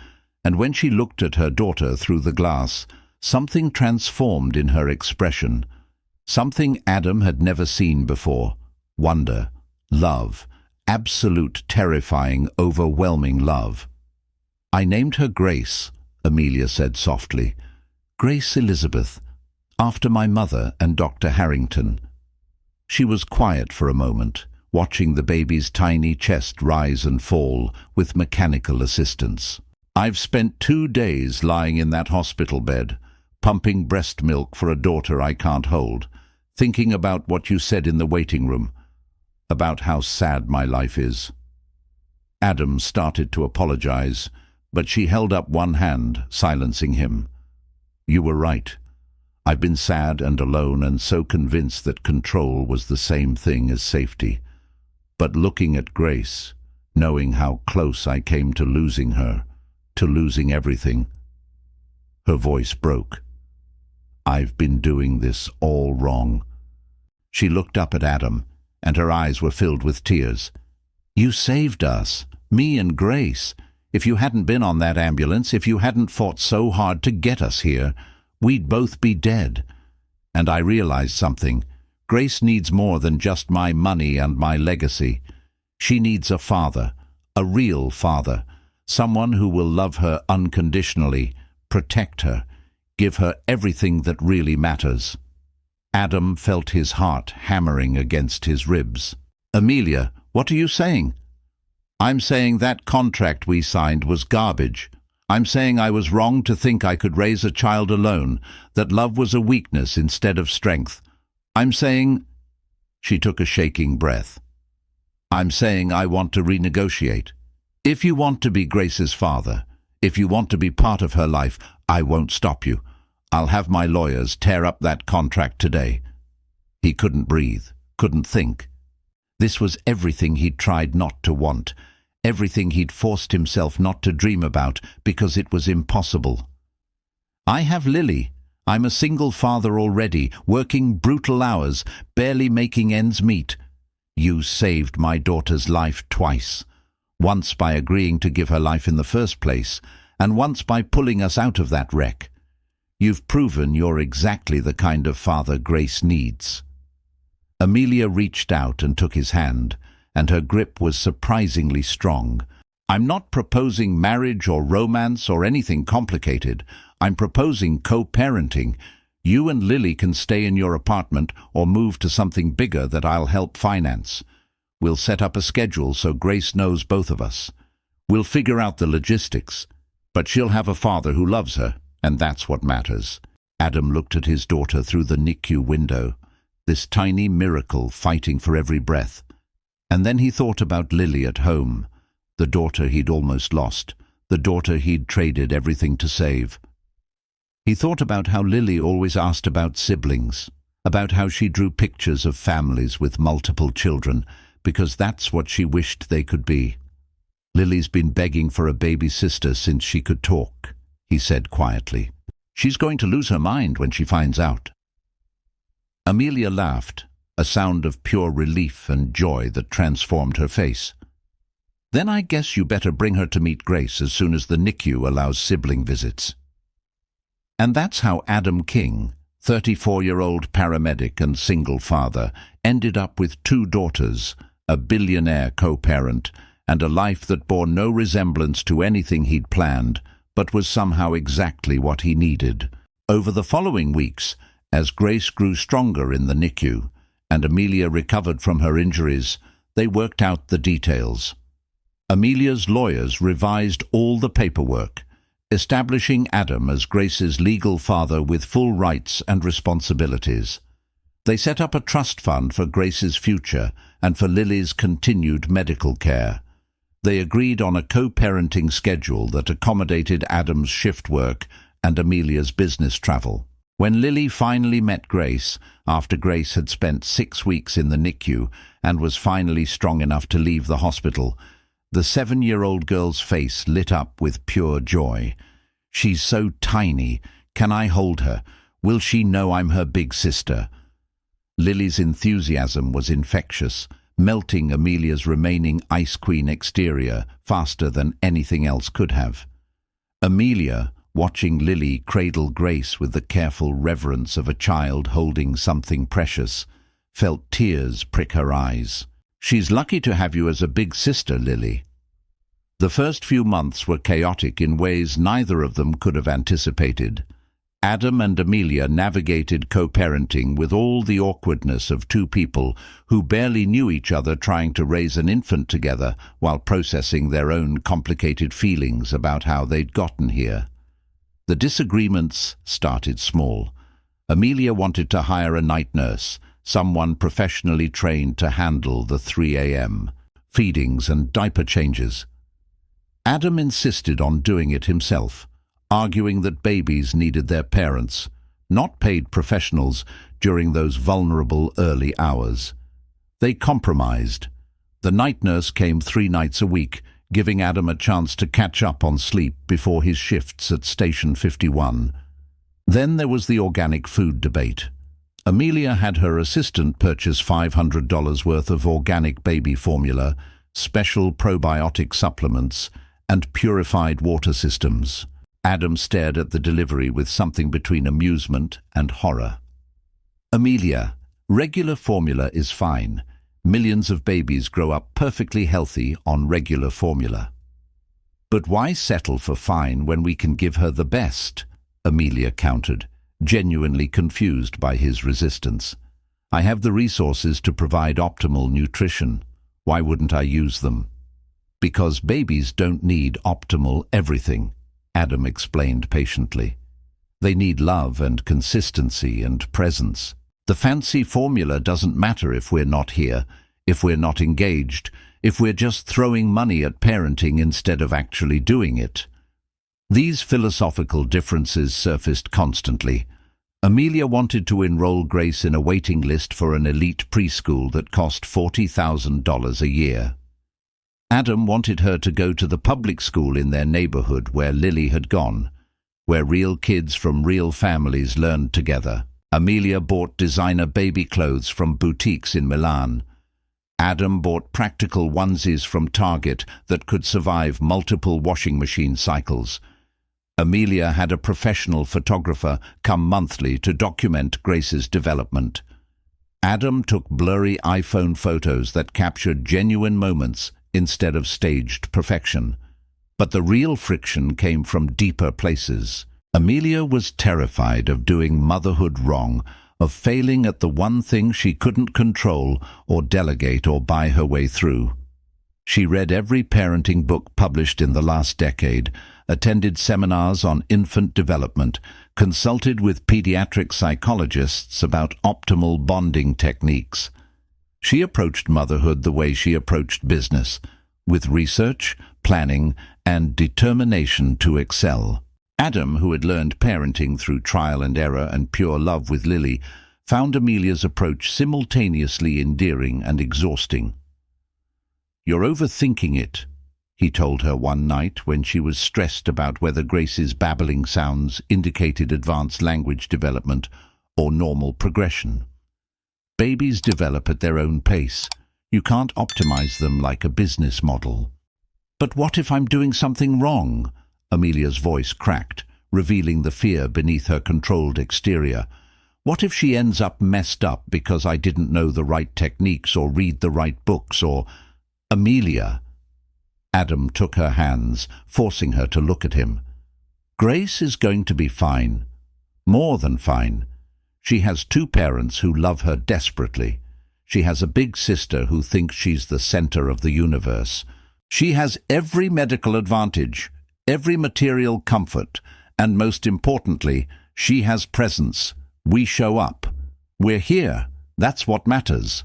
and when she looked at her daughter through the glass, something transformed in her expression. Something Adam had never seen before. Wonder, love, absolute, terrifying, overwhelming love. "I named her Grace," Amelia said softly. "Grace Elizabeth, after my mother and Dr. Harrington." She was quiet for a moment, watching the baby's tiny chest rise and fall with mechanical assistance. "I've spent 2 days lying in that hospital bed, pumping breast milk for a daughter I can't hold, thinking about what you said in the waiting room, about how sad my life is." Adam started to apologize, but she held up one hand, silencing him. "You were right. I've been sad and alone and so convinced that control was the same thing as safety. But looking at Grace, knowing how close I came to losing her, to losing everything." Her voice broke. "I've been doing this all wrong." She looked up at Adam, and her eyes were filled with tears. "You saved us, me and Grace. If you hadn't been on that ambulance, if you hadn't fought so hard to get us here, we'd both be dead. And I realized something. Grace needs more than just my money and my legacy. She needs a father, a real father, someone who will love her unconditionally, protect her, give her everything that really matters." Adam felt his heart hammering against his ribs. "Amelia, what are you saying?" "I'm saying that contract we signed was garbage. I'm saying I was wrong to think I could raise a child alone, that love was a weakness instead of strength. I'm saying—" She took a shaking breath. "I'm saying I want to renegotiate. If you want to be Grace's father, if you want to be part of her life, I won't stop you. I'll have my lawyers tear up that contract today." He couldn't breathe, couldn't think. This was everything he'd tried not to want, everything he'd forced himself not to dream about because it was impossible. "I have Lily. I'm a single father already, working brutal hours, barely making ends meet. You saved my daughter's life twice. Once by agreeing to give her life in the first place, and once by pulling us out of that wreck. You've proven you're exactly the kind of father Grace needs." Amelia reached out and took his hand, and her grip was surprisingly strong. "I'm not proposing marriage or romance or anything complicated. I'm proposing co-parenting. You and Lily can stay in your apartment or move to something bigger that I'll help finance. We'll set up a schedule so Grace knows both of us. We'll figure out the logistics, but she'll have a father who loves her, and that's what matters." Adam looked at his daughter through the NICU window, this tiny miracle fighting for every breath. And then he thought about Lily at home, the daughter he'd almost lost, the daughter he'd traded everything to save. He thought about how Lily always asked about siblings, about how she drew pictures of families with multiple children because that's what she wished they could be. "Lily's been begging for a baby sister since she could talk," he said quietly. "She's going to lose her mind when she finds out." Amelia laughed, a sound of pure relief and joy that transformed her face. "Then I guess you better bring her to meet Grace as soon as the NICU allows sibling visits." And that's how Adam King, 34-year-old paramedic and single father, ended up with 2 daughters, a billionaire co-parent, and a life that bore no resemblance to anything he'd planned, but was somehow exactly what he needed. Over the following weeks, as Grace grew stronger in the NICU, and Amelia recovered from her injuries, they worked out the details. Amelia's lawyers revised all the paperwork, establishing Adam as Grace's legal father with full rights and responsibilities. They set up a trust fund for Grace's future and for Lily's continued medical care. They agreed on a co-parenting schedule that accommodated Adam's shift work and Amelia's business travel. When Lily finally met Grace, after Grace had spent 6 weeks in the NICU and was finally strong enough to leave the hospital, the 7-year-old girl's face lit up with pure joy. "She's so tiny. Can I hold her? Will she know I'm her big sister?" Lily's enthusiasm was infectious, melting Amelia's remaining Ice Queen exterior faster than anything else could have. Amelia, watching Lily cradle Grace with the careful reverence of a child holding something precious, felt tears prick her eyes. "She's lucky to have you as a big sister, Lily." The first few months were chaotic in ways neither of them could have anticipated. Adam and Amelia navigated co-parenting with all the awkwardness of 2 people who barely knew each other trying to raise an infant together while processing their own complicated feelings about how they'd gotten here. The disagreements started small. Amelia wanted to hire a night nurse, someone professionally trained to handle the 3 a.m. feedings and diaper changes. Adam insisted on doing it himself, arguing that babies needed their parents, not paid professionals, during those vulnerable early hours. They compromised. The night nurse came 3 nights a week, giving Adam a chance to catch up on sleep before his shifts at Station 51. Then there was the organic food debate. Amelia had her assistant purchase $500 worth of organic baby formula, special probiotic supplements, and purified water systems. Adam stared at the delivery with something between amusement and horror. "Amelia, regular formula is fine. Millions of babies grow up perfectly healthy on regular formula." "But why settle for fine when we can give her the best?" Amelia countered, genuinely confused by his resistance. "I have the resources to provide optimal nutrition. Why wouldn't I use them?" "Because babies don't need optimal everything," Adam explained patiently. "They need love and consistency and presence. The fancy formula doesn't matter if we're not here, if we're not engaged, if we're just throwing money at parenting instead of actually doing it." These philosophical differences surfaced constantly. Amelia wanted to enroll Grace in a waiting list for an elite preschool that cost $40,000 a year. Adam wanted her to go to the public school in their neighborhood where Lily had gone, where real kids from real families learned together. Amelia bought designer baby clothes from boutiques in Milan. Adam bought practical onesies from Target that could survive multiple washing machine cycles. Amelia had a professional photographer come monthly to document Grace's development. Adam took blurry iPhone photos that captured genuine moments instead of staged perfection. But the real friction came from deeper places. Amelia was terrified of doing motherhood wrong, of failing at the one thing she couldn't control or delegate or buy her way through. She read every parenting book published in the last decade, attended seminars on infant development, consulted with pediatric psychologists about optimal bonding techniques. She approached motherhood the way she approached business, with research, planning, and determination to excel. Adam, who had learned parenting through trial and error and pure love with Lily, found Amelia's approach simultaneously endearing and exhausting. "You're overthinking it," he told her one night when she was stressed about whether Grace's babbling sounds indicated advanced language development or normal progression. "Babies develop at their own pace. You can't optimize them like a business model." "But what if I'm doing something wrong?" Amelia's voice cracked, revealing the fear beneath her controlled exterior. "What if she ends up messed up because I didn't know the right techniques or read the right books or—" "Amelia." Adam took her hands, forcing her to look at him. "Grace is going to be fine. More than fine. She has two parents who love her desperately. She has a big sister who thinks she's the center of the universe. She has every medical advantage, every material comfort, and most importantly, she has presence. We show up. We're here. That's what matters."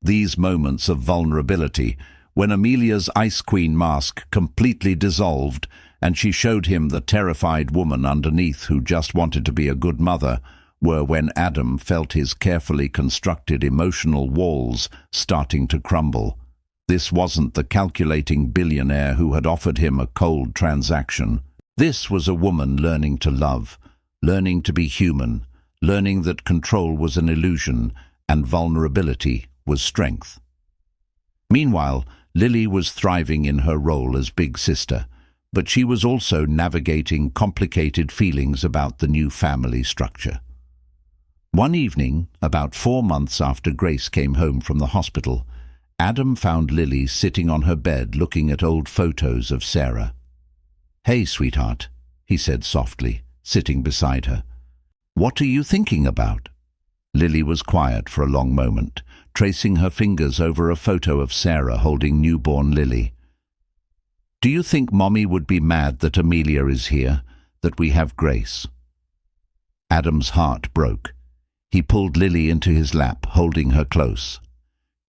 These moments of vulnerability, when Amelia's Ice Queen mask completely dissolved and she showed him the terrified woman underneath who just wanted to be a good mother, were when Adam felt his carefully constructed emotional walls starting to crumble. This wasn't the calculating billionaire who had offered him a cold transaction. This was a woman learning to love, learning to be human, learning that control was an illusion and vulnerability was strength. Meanwhile, Lily was thriving in her role as big sister, but she was also navigating complicated feelings about the new family structure. One evening, about 4 months after Grace came home from the hospital, Adam found Lily sitting on her bed looking at old photos of Sarah. "Hey, sweetheart," he said softly, sitting beside her. "What are you thinking about?" Lily was quiet for a long moment, tracing her fingers over a photo of Sarah holding newborn Lily. "Do you think Mommy would be mad that Amelia is here, that we have Grace?" Adam's heart broke. He pulled Lily into his lap, holding her close.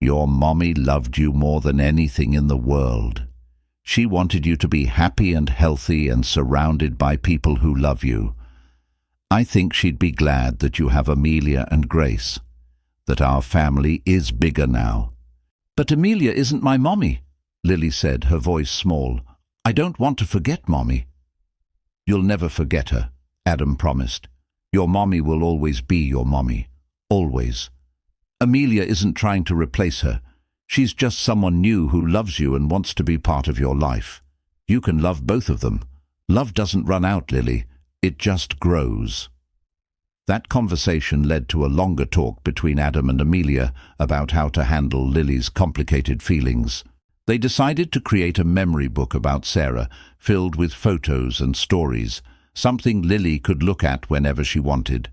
"Your mommy loved you more than anything in the world. She wanted you to be happy and healthy and surrounded by people who love you. I think she'd be glad that you have Amelia and Grace, that our family is bigger now." "But Amelia isn't my mommy," Lily said, her voice small. "I don't want to forget Mommy." "You'll never forget her," Adam promised. "Your mommy will always be your mommy. Always. Amelia isn't trying to replace her. She's just someone new who loves you and wants to be part of your life. You can love both of them. Love doesn't run out, Lily. It just grows." That conversation led to a longer talk between Adam and Amelia about how to handle Lily's complicated feelings. They decided to create a memory book about Sarah, filled with photos and stories, something Lily could look at whenever she wanted.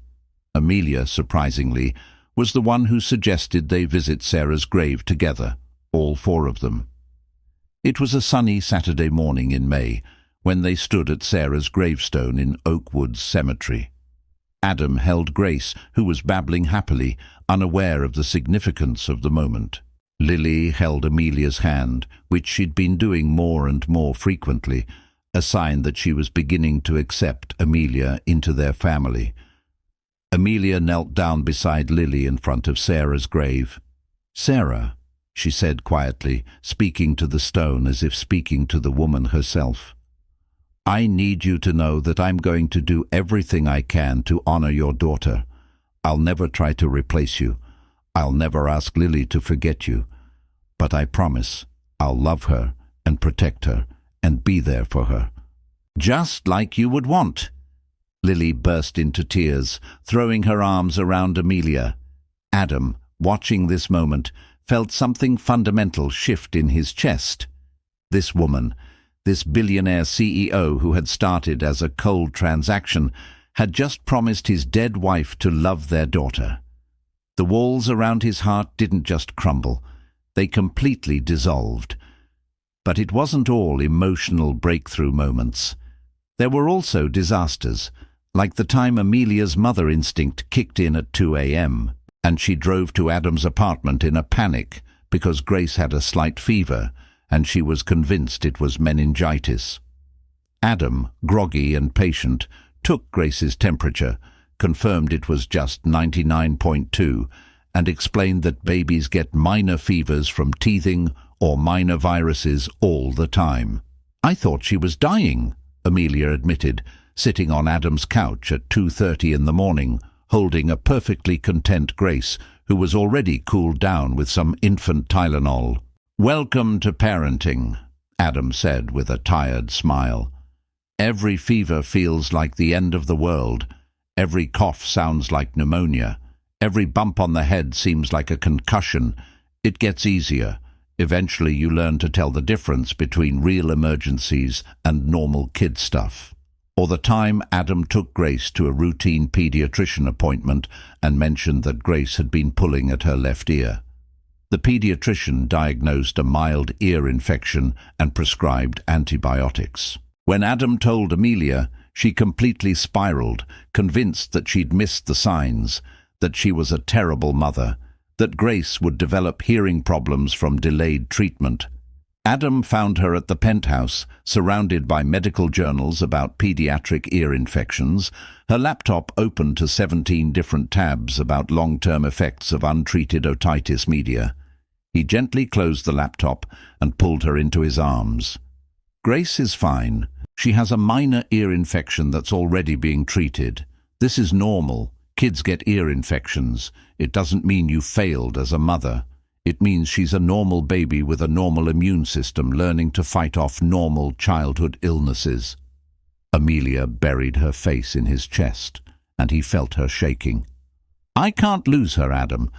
Amelia, surprisingly, was the one who suggested they visit Sarah's grave together, all 4 of them. It was a sunny Saturday morning in May, when they stood at Sarah's gravestone in Oakwoods Cemetery. Adam held Grace, who was babbling happily, unaware of the significance of the moment. Lily held Amelia's hand, which she'd been doing more and more frequently, a sign that she was beginning to accept Amelia into their family. Amelia knelt down beside Lily in front of Sarah's grave. "Sarah," she said quietly, speaking to the stone as if speaking to the woman herself. "I need you to know that I'm going to do everything I can to honor your daughter. I'll never try to replace you. I'll never ask Lily to forget you. But I promise I'll love her and protect her and be there for her." "Just like you would want." Lily burst into tears, throwing her arms around Amelia. Adam, watching this moment, felt something fundamental shift in his chest. This woman, this billionaire CEO who had started as a cold transaction, had just promised his dead wife to love their daughter. The walls around his heart didn't just crumble, they completely dissolved. But it wasn't all emotional breakthrough moments. There were also disasters, like the time Amelia's mother instinct kicked in at 2 a.m., and she drove to Adam's apartment in a panic because Grace had a slight fever, and she was convinced it was meningitis. Adam, groggy and patient, took Grace's temperature, confirmed it was just 99.2, and explained that babies get minor fevers from teething or minor viruses all the time. "I thought she was dying," Amelia admitted, sitting on Adam's couch at 2:30 in the morning, holding a perfectly content Grace, who was already cooled down with some infant Tylenol. "Welcome to parenting," Adam said with a tired smile. "Every fever feels like the end of the world. Every cough sounds like pneumonia. Every bump on the head seems like a concussion. It gets easier. Eventually you learn to tell the difference between real emergencies and normal kid stuff." Or the time Adam took Grace to a routine pediatrician appointment and mentioned that Grace had been pulling at her left ear. The pediatrician diagnosed a mild ear infection and prescribed antibiotics. When Adam told Amelia, she completely spiraled, convinced that she'd missed the signs, that she was a terrible mother, that Grace would develop hearing problems from delayed treatment. Adam found her at the penthouse, surrounded by medical journals about pediatric ear infections, her laptop open to 17 different tabs about long-term effects of untreated otitis media. He gently closed the laptop and pulled her into his arms. "Grace is fine. She has a minor ear infection that's already being treated. This is normal. Kids get ear infections. It doesn't mean you failed as a mother. It means she's a normal baby with a normal immune system learning to fight off normal childhood illnesses." Amelia buried her face in his chest, and he felt her shaking. "I can't lose her, Adam.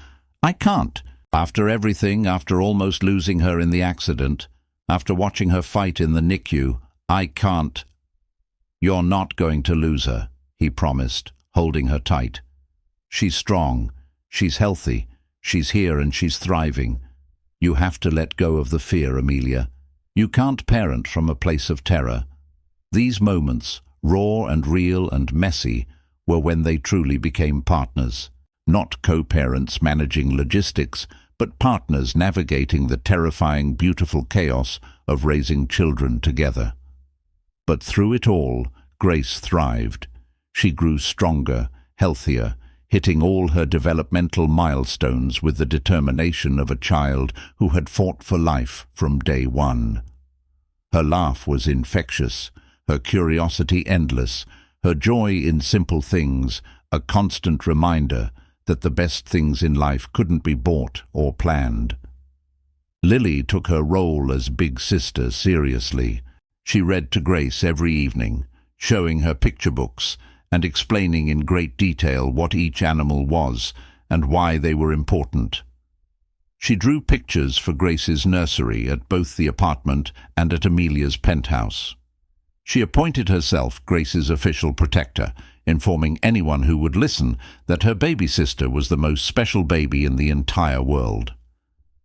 I can't. After everything, after almost losing her in the accident, after watching her fight in the NICU, I can't." "You're not going to lose her," he promised, holding her tight. "She's strong. She's healthy. She's here and she's thriving. You have to let go of the fear, Amelia. You can't parent from a place of terror." These moments, raw and real and messy, were when they truly became partners. Not co-parents managing logistics, but partners navigating the terrifying, beautiful chaos of raising children together. But through it all, Grace thrived. She grew stronger, healthier, hitting all her developmental milestones with the determination of a child who had fought for life from day one. Her laugh was infectious, her curiosity endless, her joy in simple things, a constant reminder that the best things in life couldn't be bought or planned. Lily took her role as big sister seriously. She read to Grace every evening, showing her picture books and explaining in great detail what each animal was and why they were important. She drew pictures for Grace's nursery at both the apartment and at Amelia's penthouse. She appointed herself Grace's official protector, informing anyone who would listen that her baby sister was the most special baby in the entire world.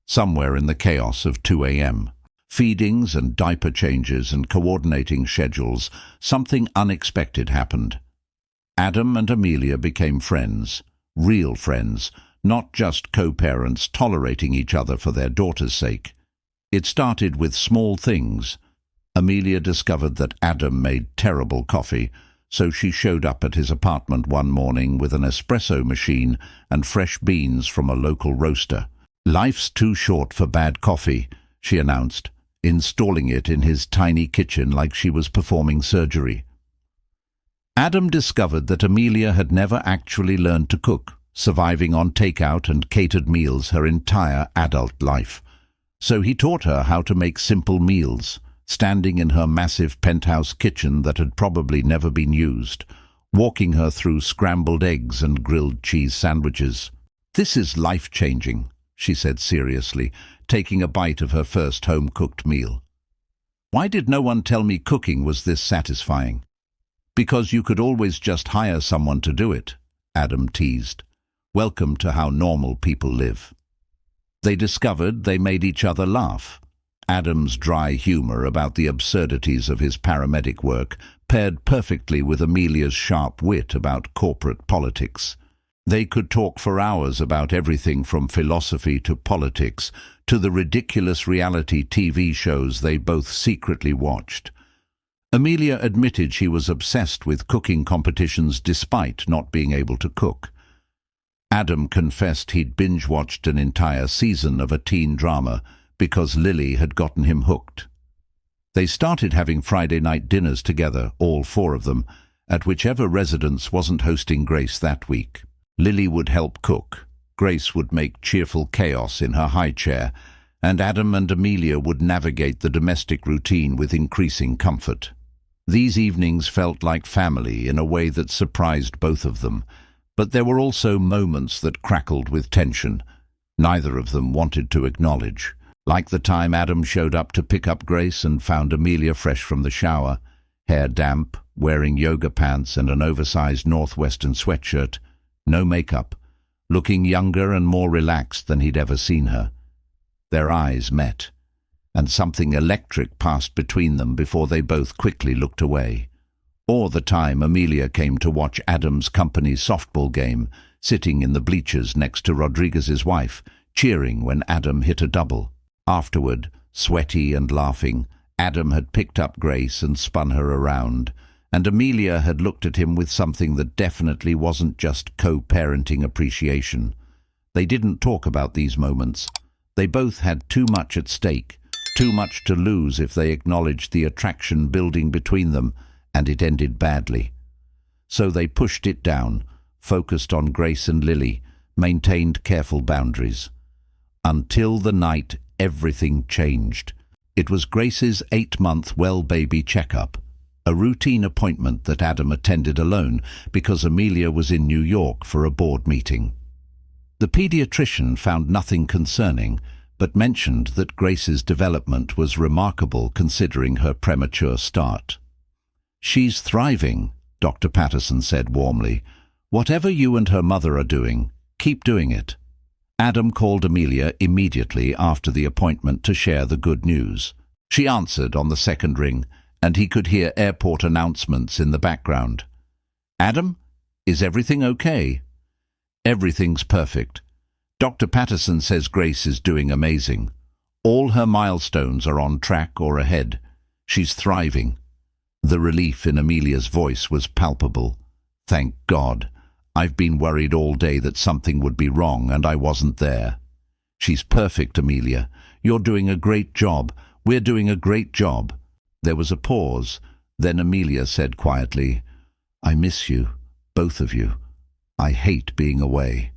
Somewhere in the chaos of 2 a.m., feedings and diaper changes and coordinating schedules, something unexpected happened. Adam and Amelia became friends, real friends, not just co-parents tolerating each other for their daughter's sake. It started with small things. Amelia discovered that Adam made terrible coffee, so she showed up at his apartment one morning with an espresso machine and fresh beans from a local roaster. "Life's too short for bad coffee," she announced, installing it in his tiny kitchen like she was performing surgery. Adam discovered that Amelia had never actually learned to cook, surviving on takeout and catered meals her entire adult life. So he taught her how to make simple meals, standing in her massive penthouse kitchen that had probably never been used, walking her through scrambled eggs and grilled cheese sandwiches. "This is life-changing," she said seriously, taking a bite of her first home-cooked meal. "Why did no one tell me cooking was this satisfying?" "Because you could always just hire someone to do it," Adam teased. "Welcome to how normal people live." They discovered they made each other laugh. Adam's dry humor about the absurdities of his paramedic work paired perfectly with Amelia's sharp wit about corporate politics. They could talk for hours about everything from philosophy to politics to the ridiculous reality TV shows they both secretly watched. Amelia admitted she was obsessed with cooking competitions despite not being able to cook. Adam confessed he'd binge-watched an entire season of a teen drama because Lily had gotten him hooked. They started having Friday night dinners together, all four of them, at whichever residence wasn't hosting Grace that week. Lily would help cook, Grace would make cheerful chaos in her high chair, and Adam and Amelia would navigate the domestic routine with increasing comfort. These evenings felt like family in a way that surprised both of them, but there were also moments that crackled with tension. Neither of them wanted to acknowledge. Like the time Adam showed up to pick up Grace and found Amelia fresh from the shower, hair damp, wearing yoga pants and an oversized northwestern sweatshirt, no makeup, looking younger and more relaxed than he'd ever seen her. Their eyes met, and something electric passed between them before they both quickly looked away. Or the time Amelia came to watch Adam's company's softball game, sitting in the bleachers next to Rodriguez's wife, cheering when Adam hit a double. Afterward, sweaty and laughing, Adam had picked up Grace and spun her around, and Amelia had looked at him with something that definitely wasn't just co-parenting appreciation. They didn't talk about these moments. They both had too much at stake, too much to lose if they acknowledged the attraction building between them, and it ended badly. So they pushed it down, focused on Grace and Lily, maintained careful boundaries. Until the night everything changed. It was Grace's 8-month well-baby checkup, a routine appointment that Adam attended alone because Amelia was in New York for a board meeting. The pediatrician found nothing concerning, but mentioned that Grace's development was remarkable considering her premature start. "She's thriving," Dr. Patterson said warmly. "Whatever you and her mother are doing, keep doing it." Adam called Amelia immediately after the appointment to share the good news. She answered on the second ring, and he could hear airport announcements in the background. "Adam, is everything okay?" "Everything's perfect. Dr. Patterson says Grace is doing amazing. All her milestones are on track or ahead. She's thriving." The relief in Amelia's voice was palpable. "Thank God. I've been worried all day that something would be wrong, and I wasn't there." "She's perfect, Amelia. You're doing a great job. We're doing a great job." There was a pause. Then Amelia said quietly, "I miss you, both of you. I hate being away."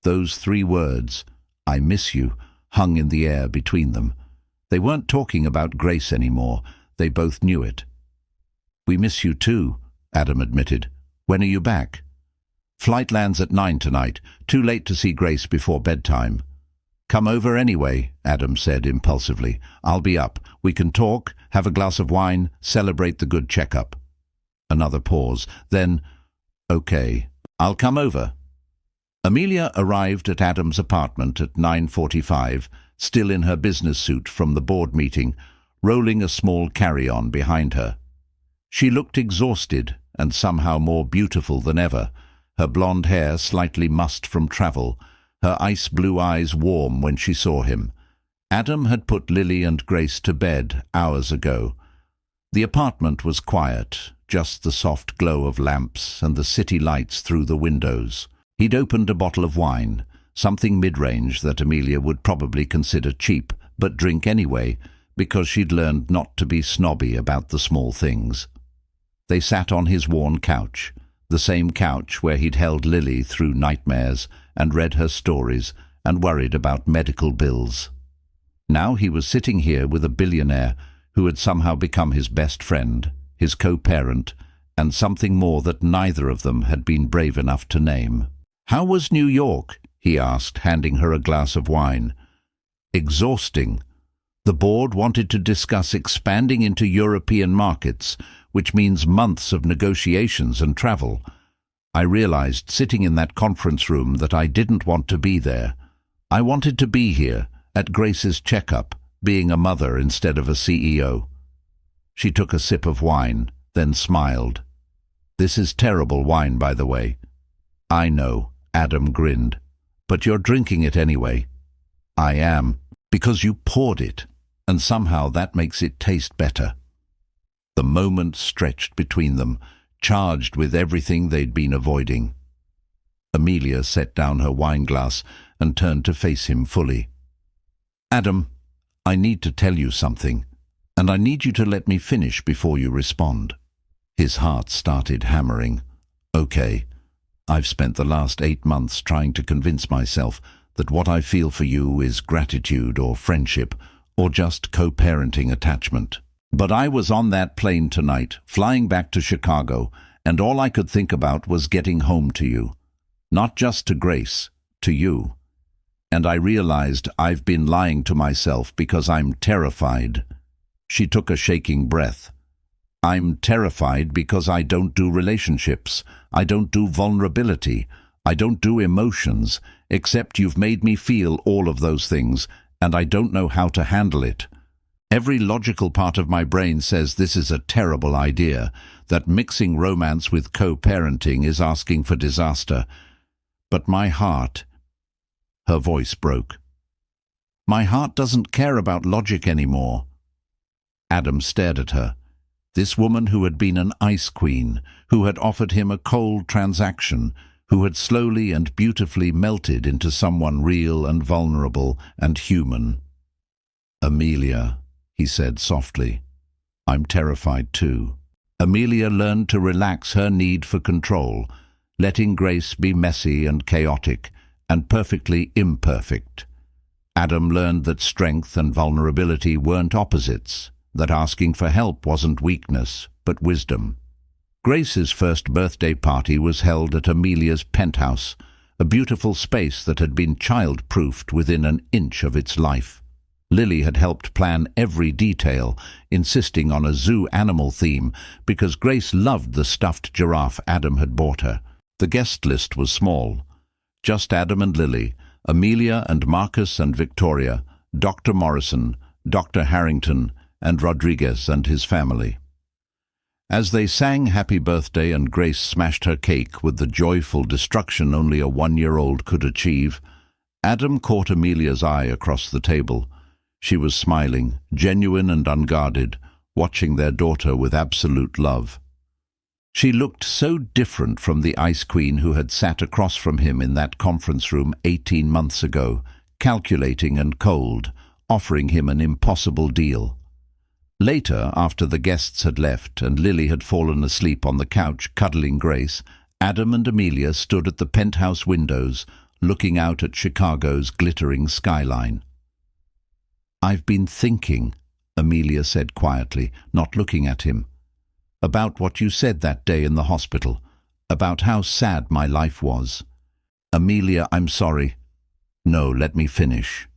Those 3 words, "I miss you," hung in the air between them. They weren't talking about Grace anymore. They both knew it. "We miss you too," Adam admitted. "When are you back?" "Flight lands at 9 tonight. Too late to see Grace before bedtime." "Come over anyway," Adam said impulsively. "I'll be up. We can talk, have a glass of wine, celebrate the good checkup." Another pause. Then, "Okay, I'll come over." Amelia arrived at Adam's apartment at 9:45, still in her business suit from the board meeting, rolling a small carry-on behind her. She looked exhausted and somehow more beautiful than ever, her blonde hair slightly mussed from travel, her ice-blue eyes warm when she saw him. Adam had put Lily and Grace to bed hours ago. The apartment was quiet, just the soft glow of lamps and the city lights through the windows. He'd opened a bottle of wine, something mid-range that Amelia would probably consider cheap, but drink anyway, because she'd learned not to be snobby about the small things. They sat on his worn couch, the same couch where he'd held Lily through nightmares and read her stories and worried about medical bills. Now he was sitting here with a billionaire who had somehow become his best friend, his co-parent, and something more that neither of them had been brave enough to name. "How was New York?" he asked, handing her a glass of wine. "Exhausting. The board wanted to discuss expanding into European markets, which means months of negotiations and travel. I realized sitting in that conference room that I didn't want to be there. I wanted to be here, at Grace's checkup, being a mother instead of a CEO." She took a sip of wine, then smiled. "This is terrible wine, by the way." "I know," Adam grinned. "But you're drinking it anyway." "I am, because you poured it, and somehow that makes it taste better." The moment stretched between them, charged with everything they'd been avoiding. Amelia set down her wineglass and turned to face him fully. "Adam, I need to tell you something, and I need you to let me finish before you respond." His heart started hammering. "Okay, I've spent the last 8 months trying to convince myself that what I feel for you is gratitude or friendship or just co-parenting attachment. But I was on that plane tonight, flying back to Chicago, and all I could think about was getting home to you. Not just to Grace, to you. And I realized I've been lying to myself because I'm terrified." She took a shaking breath. "I'm terrified because I don't do relationships. I don't do vulnerability. I don't do emotions, except you've made me feel all of those things, and I don't know how to handle it. Every logical part of my brain says this is a terrible idea, that mixing romance with co-parenting is asking for disaster. But my heart..." Her voice broke. "My heart doesn't care about logic anymore." Adam stared at her. This woman who had been an ice queen, who had offered him a cold transaction, who had slowly and beautifully melted into someone real and vulnerable and human. "Amelia," he said softly, "I'm terrified too." Amelia learned to relax her need for control, letting Grace be messy and chaotic, and perfectly imperfect. Adam learned that strength and vulnerability weren't opposites, that asking for help wasn't weakness, but wisdom. Grace's first birthday party was held at Amelia's penthouse, a beautiful space that had been child-proofed within an inch of its life. Lily had helped plan every detail, insisting on a zoo animal theme because Grace loved the stuffed giraffe Adam had bought her. The guest list was small. Just Adam and Lily, Amelia and Marcus and Victoria, Dr. Morrison, Dr. Harrington, and Rodriguez and his family. As they sang Happy Birthday and Grace smashed her cake with the joyful destruction only a 1-year-old could achieve, Adam caught Amelia's eye across the table. She was smiling, genuine and unguarded, watching their daughter with absolute love. She looked so different from the Ice Queen who had sat across from him in that conference room 18 months ago, calculating and cold, offering him an impossible deal. Later, after the guests had left and Lily had fallen asleep on the couch cuddling Grace, Adam and Amelia stood at the penthouse windows, looking out at Chicago's glittering skyline. "I've been thinking," Amelia said quietly, not looking at him, "about what you said that day in the hospital, about how sad my life was. Amelia, I'm sorry." "No, let me finish."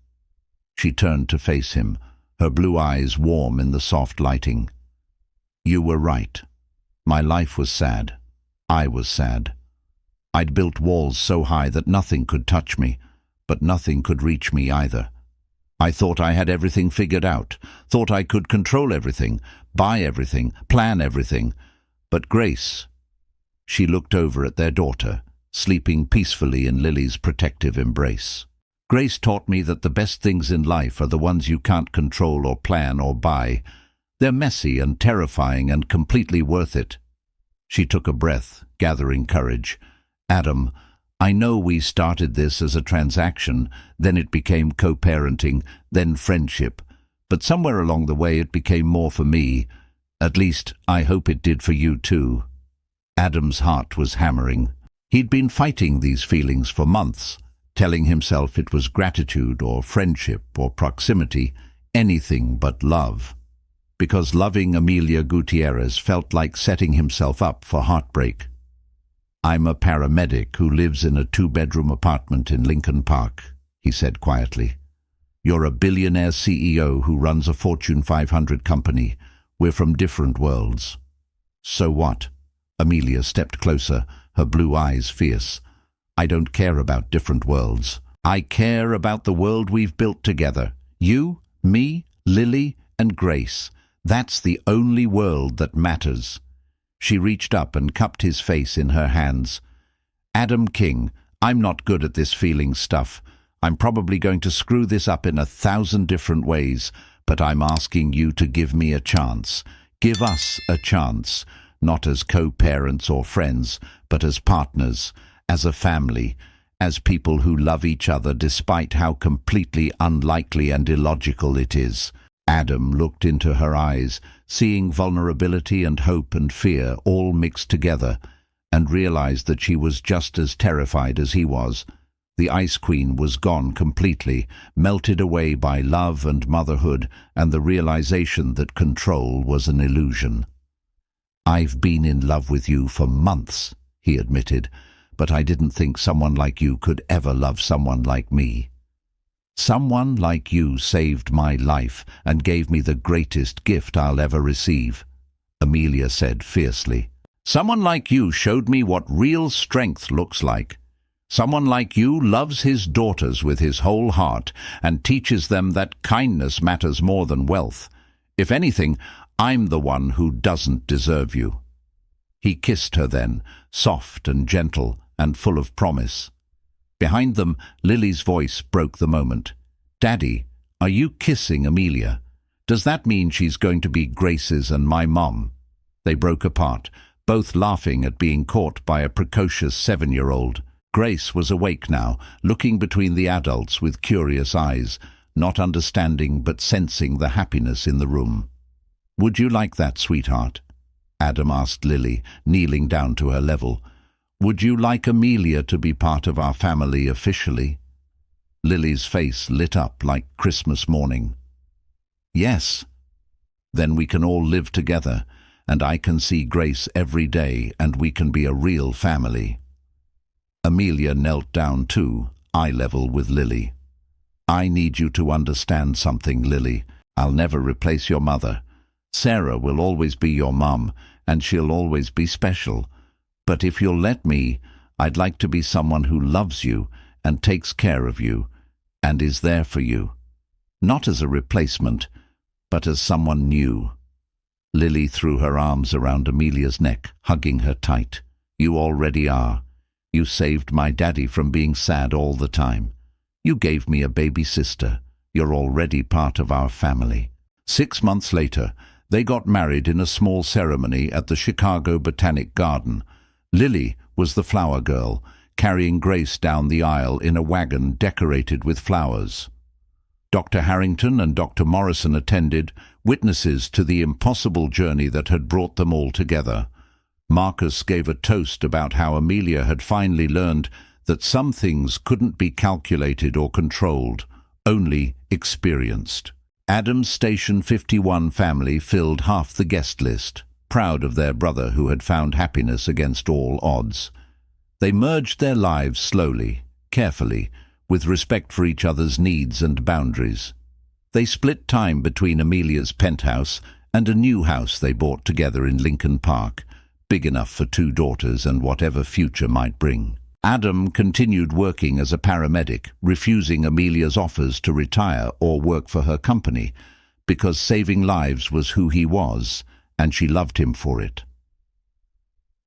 She turned to face him, her blue eyes warm in the soft lighting. "You were right. My life was sad. I was sad. I'd built walls so high that nothing could touch me, but nothing could reach me either. I thought I had everything figured out, thought I could control everything, buy everything, plan everything. But Grace..." She looked over at their daughter, sleeping peacefully in Lily's protective embrace. "Grace taught me that the best things in life are the ones you can't control or plan or buy. They're messy and terrifying and completely worth it." She took a breath, gathering courage. "Adam, I know we started this as a transaction, then it became co-parenting, then friendship. But somewhere along the way it became more for me. At least, I hope it did for you too." Adam's heart was hammering. He'd been fighting these feelings for months, telling himself it was gratitude or friendship or proximity, anything but love. Because loving Amelia Gutierrez felt like setting himself up for heartbreak. "I'm a paramedic who lives in a 2-bedroom apartment in Lincoln Park," he said quietly. "You're a billionaire CEO who runs a Fortune 500 company. We're from different worlds." "So what?" Amelia stepped closer, her blue eyes fierce. "I don't care about different worlds. I care about the world we've built together. You, me, Lily, and Grace. That's the only world that matters." She reached up and cupped his face in her hands. "Adam King, I'm not good at this feeling stuff. I'm probably going to screw this up in 1,000 different ways, but I'm asking you to give me a chance. Give us a chance, not as co-parents or friends, but as partners, as a family, as people who love each other despite how completely unlikely and illogical it is. Adam looked into her eyes, seeing vulnerability and hope and fear all mixed together, and realized that she was just as terrified as he was. The Ice Queen was gone completely, melted away by love and motherhood and the realization that control was an illusion. "I've been in love with you for months," he admitted, "but I didn't think someone like you could ever love someone like me. Someone like you saved my life and gave me the greatest gift I'll ever receive," Amelia said fiercely. "Someone like you showed me what real strength looks like. Someone like you loves his daughters with his whole heart and teaches them that kindness matters more than wealth. If anything, I'm the one who doesn't deserve you." He kissed her then, soft and gentle and full of promise. Behind them, Lily's voice broke the moment. "Daddy, are you kissing Amelia? Does that mean she's going to be Grace's and my mom?" They broke apart, both laughing at being caught by a precocious 7-year-old. Grace was awake now, looking between the adults with curious eyes, not understanding but sensing the happiness in the room. "Would you like that, sweetheart?" Adam asked Lily, kneeling down to her level. "Would you like Amelia to be part of our family officially?" Lily's face lit up like Christmas morning. "Yes. Then we can all live together, and I can see Grace every day, and we can be a real family." Amelia knelt down too, eye level with Lily. "I need you to understand something, Lily. I'll never replace your mother. Sarah will always be your mum, and she'll always be special. But if you'll let me, I'd like to be someone who loves you and takes care of you and is there for you. Not as a replacement, but as someone new." Lily threw her arms around Amelia's neck, hugging her tight. "You already are. You saved my daddy from being sad all the time. You gave me a baby sister. You're already part of our family." 6 months later, they got married in a small ceremony at the Chicago Botanic Garden. Lily was the flower girl, carrying Grace down the aisle in a wagon decorated with flowers. Dr. Harrington and Dr. Morrison attended, witnesses to the impossible journey that had brought them all together. Marcus gave a toast about how Amelia had finally learned that some things couldn't be calculated or controlled, only experienced. Adam's Station 51 family filled half the guest list, proud of their brother who had found happiness against all odds. They merged their lives slowly, carefully, with respect for each other's needs and boundaries. They split time between Amelia's penthouse and a new house they bought together in Lincoln Park, big enough for 2 daughters and whatever future might bring. Adam continued working as a paramedic, refusing Amelia's offers to retire or work for her company, because saving lives was who he was, and she loved him for it.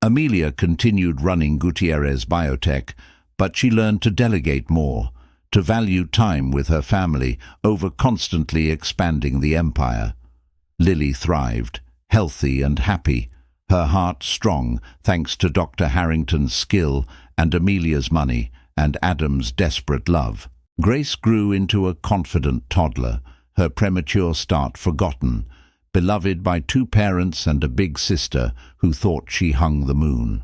Amelia continued running Gutierrez Biotech, but she learned to delegate more, to value time with her family over constantly expanding the empire. Lily thrived, healthy and happy, her heart strong thanks to Dr. Harrington's skill and Amelia's money and Adam's desperate love. Grace grew into a confident toddler, her premature start forgotten, beloved by 2 parents and a big sister who thought she hung the moon.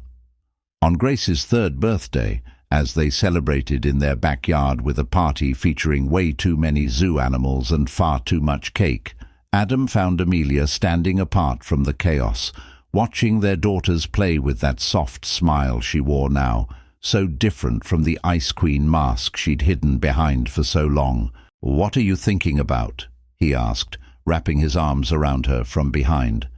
On Grace's 3rd birthday, as they celebrated in their backyard with a party featuring way too many zoo animals and far too much cake, Adam found Amelia standing apart from the chaos, watching their daughters play with that soft smile she wore now, so different from the Ice Queen mask she'd hidden behind for so long. "What are you thinking about?" he asked, wrapping his arms around her from behind.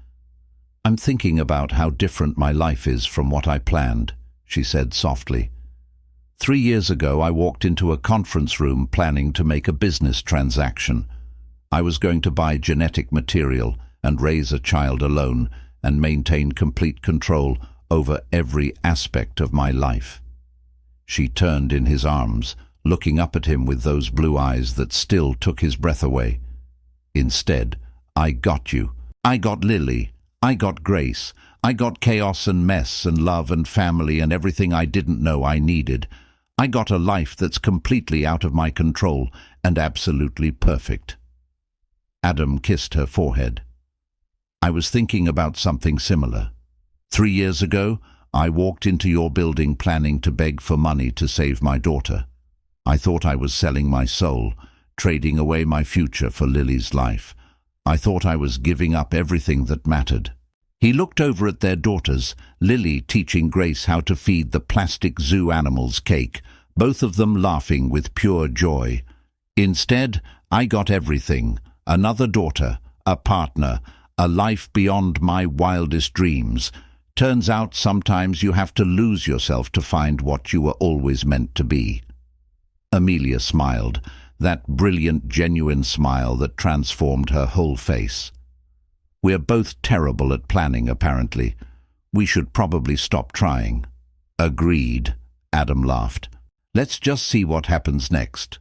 "I'm thinking about how different my life is from what I planned," she said softly. 3 years ago, I walked into a conference room planning to make a business transaction. I was going to buy genetic material and raise a child alone, and maintain complete control over every aspect of my life. She turned in his arms, looking up at him with those blue eyes that still took his breath away. "Instead, I got you. I got Lily. I got grace. I got chaos and mess and love and family and everything I didn't know I needed. I got a life that's completely out of my control and absolutely perfect." Adam kissed her forehead. "I was thinking about something similar. 3 years ago, I walked into your building planning to beg for money to save my daughter. I thought I was selling my soul, trading away my future for Lily's life. I thought I was giving up everything that mattered." He looked over at their daughters, Lily teaching Grace how to feed the plastic zoo animals cake, both of them laughing with pure joy. "Instead, I got everything: another daughter, a partner, a life beyond my wildest dreams. Turns out sometimes you have to lose yourself to find what you were always meant to be." Amelia smiled, that brilliant, genuine smile that transformed her whole face. "We're both terrible at planning, apparently. We should probably stop trying." "Agreed," Adam laughed. "Let's just see what happens next."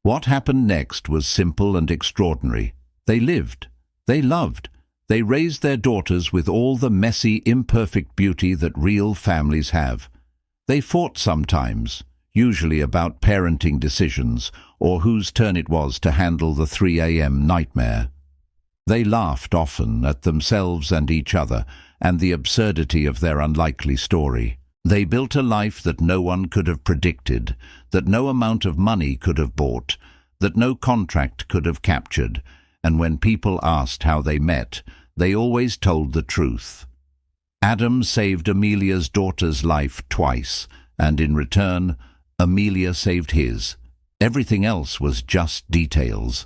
What happened next was simple and extraordinary. They lived. They loved. They raised their daughters with all the messy, imperfect beauty that real families have. They fought sometimes, usually about parenting decisions or whose turn it was to handle the 3 a.m. nightmare. They laughed often at themselves and each other and the absurdity of their unlikely story. They built a life that no one could have predicted, that no amount of money could have bought, that no contract could have captured, and when people asked how they met, they always told the truth. Adam saved Amelia's daughter's life twice, and in return, Amelia saved his. Everything else was just details.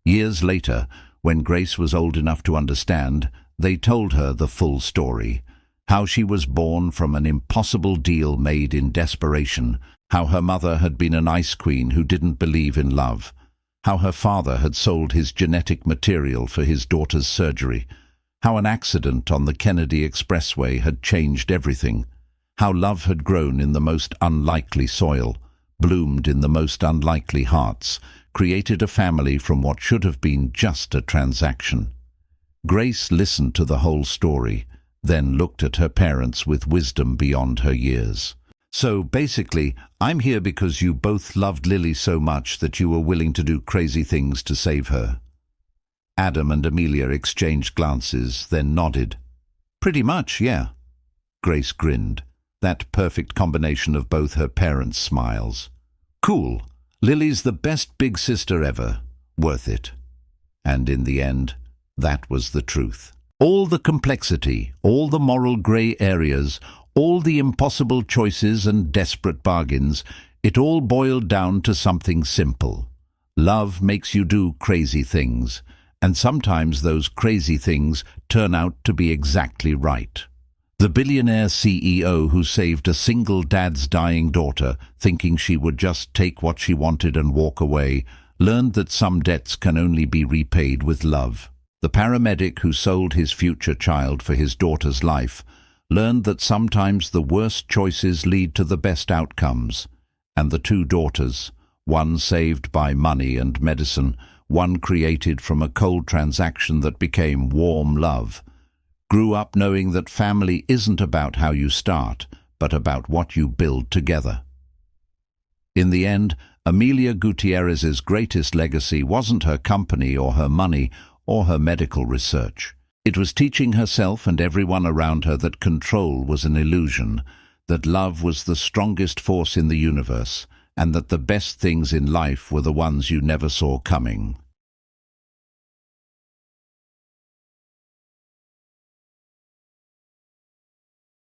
Years later, when Grace was old enough to understand, they told her the full story. How she was born from an impossible deal made in desperation, how her mother had been an ice queen who didn't believe in love, how her father had sold his genetic material for his daughter's surgery, how an accident on the Kennedy Expressway had changed everything, how love had grown in the most unlikely soil, bloomed in the most unlikely hearts, created a family from what should have been just a transaction. Grace listened to the whole story, then looked at her parents with wisdom beyond her years. "So basically, I'm here because you both loved Lily so much that you were willing to do crazy things to save her." Adam and Amelia exchanged glances, then nodded. "Pretty much, yeah." Grace grinned, that perfect combination of both her parents' smiles. "Cool. Lily's the best big sister ever. Worth it." And in the end, that was the truth. All the complexity, all the moral grey areas, all the impossible choices and desperate bargains, it all boiled down to something simple. Love makes you do crazy things, and sometimes those crazy things turn out to be exactly right. The billionaire CEO who saved a single dad's dying daughter, thinking she would just take what she wanted and walk away, learned that some debts can only be repaid with love. The paramedic who sold his future child for his daughter's life learned that sometimes the worst choices lead to the best outcomes. And the two daughters, one saved by money and medicine, one created from a cold transaction that became warm love, grew up knowing that family isn't about how you start, but about what you build together. In the end, Amelia Gutierrez's greatest legacy wasn't her company or her money or her medical research. It was teaching herself and everyone around her that control was an illusion, that love was the strongest force in the universe, and that the best things in life were the ones you never saw coming.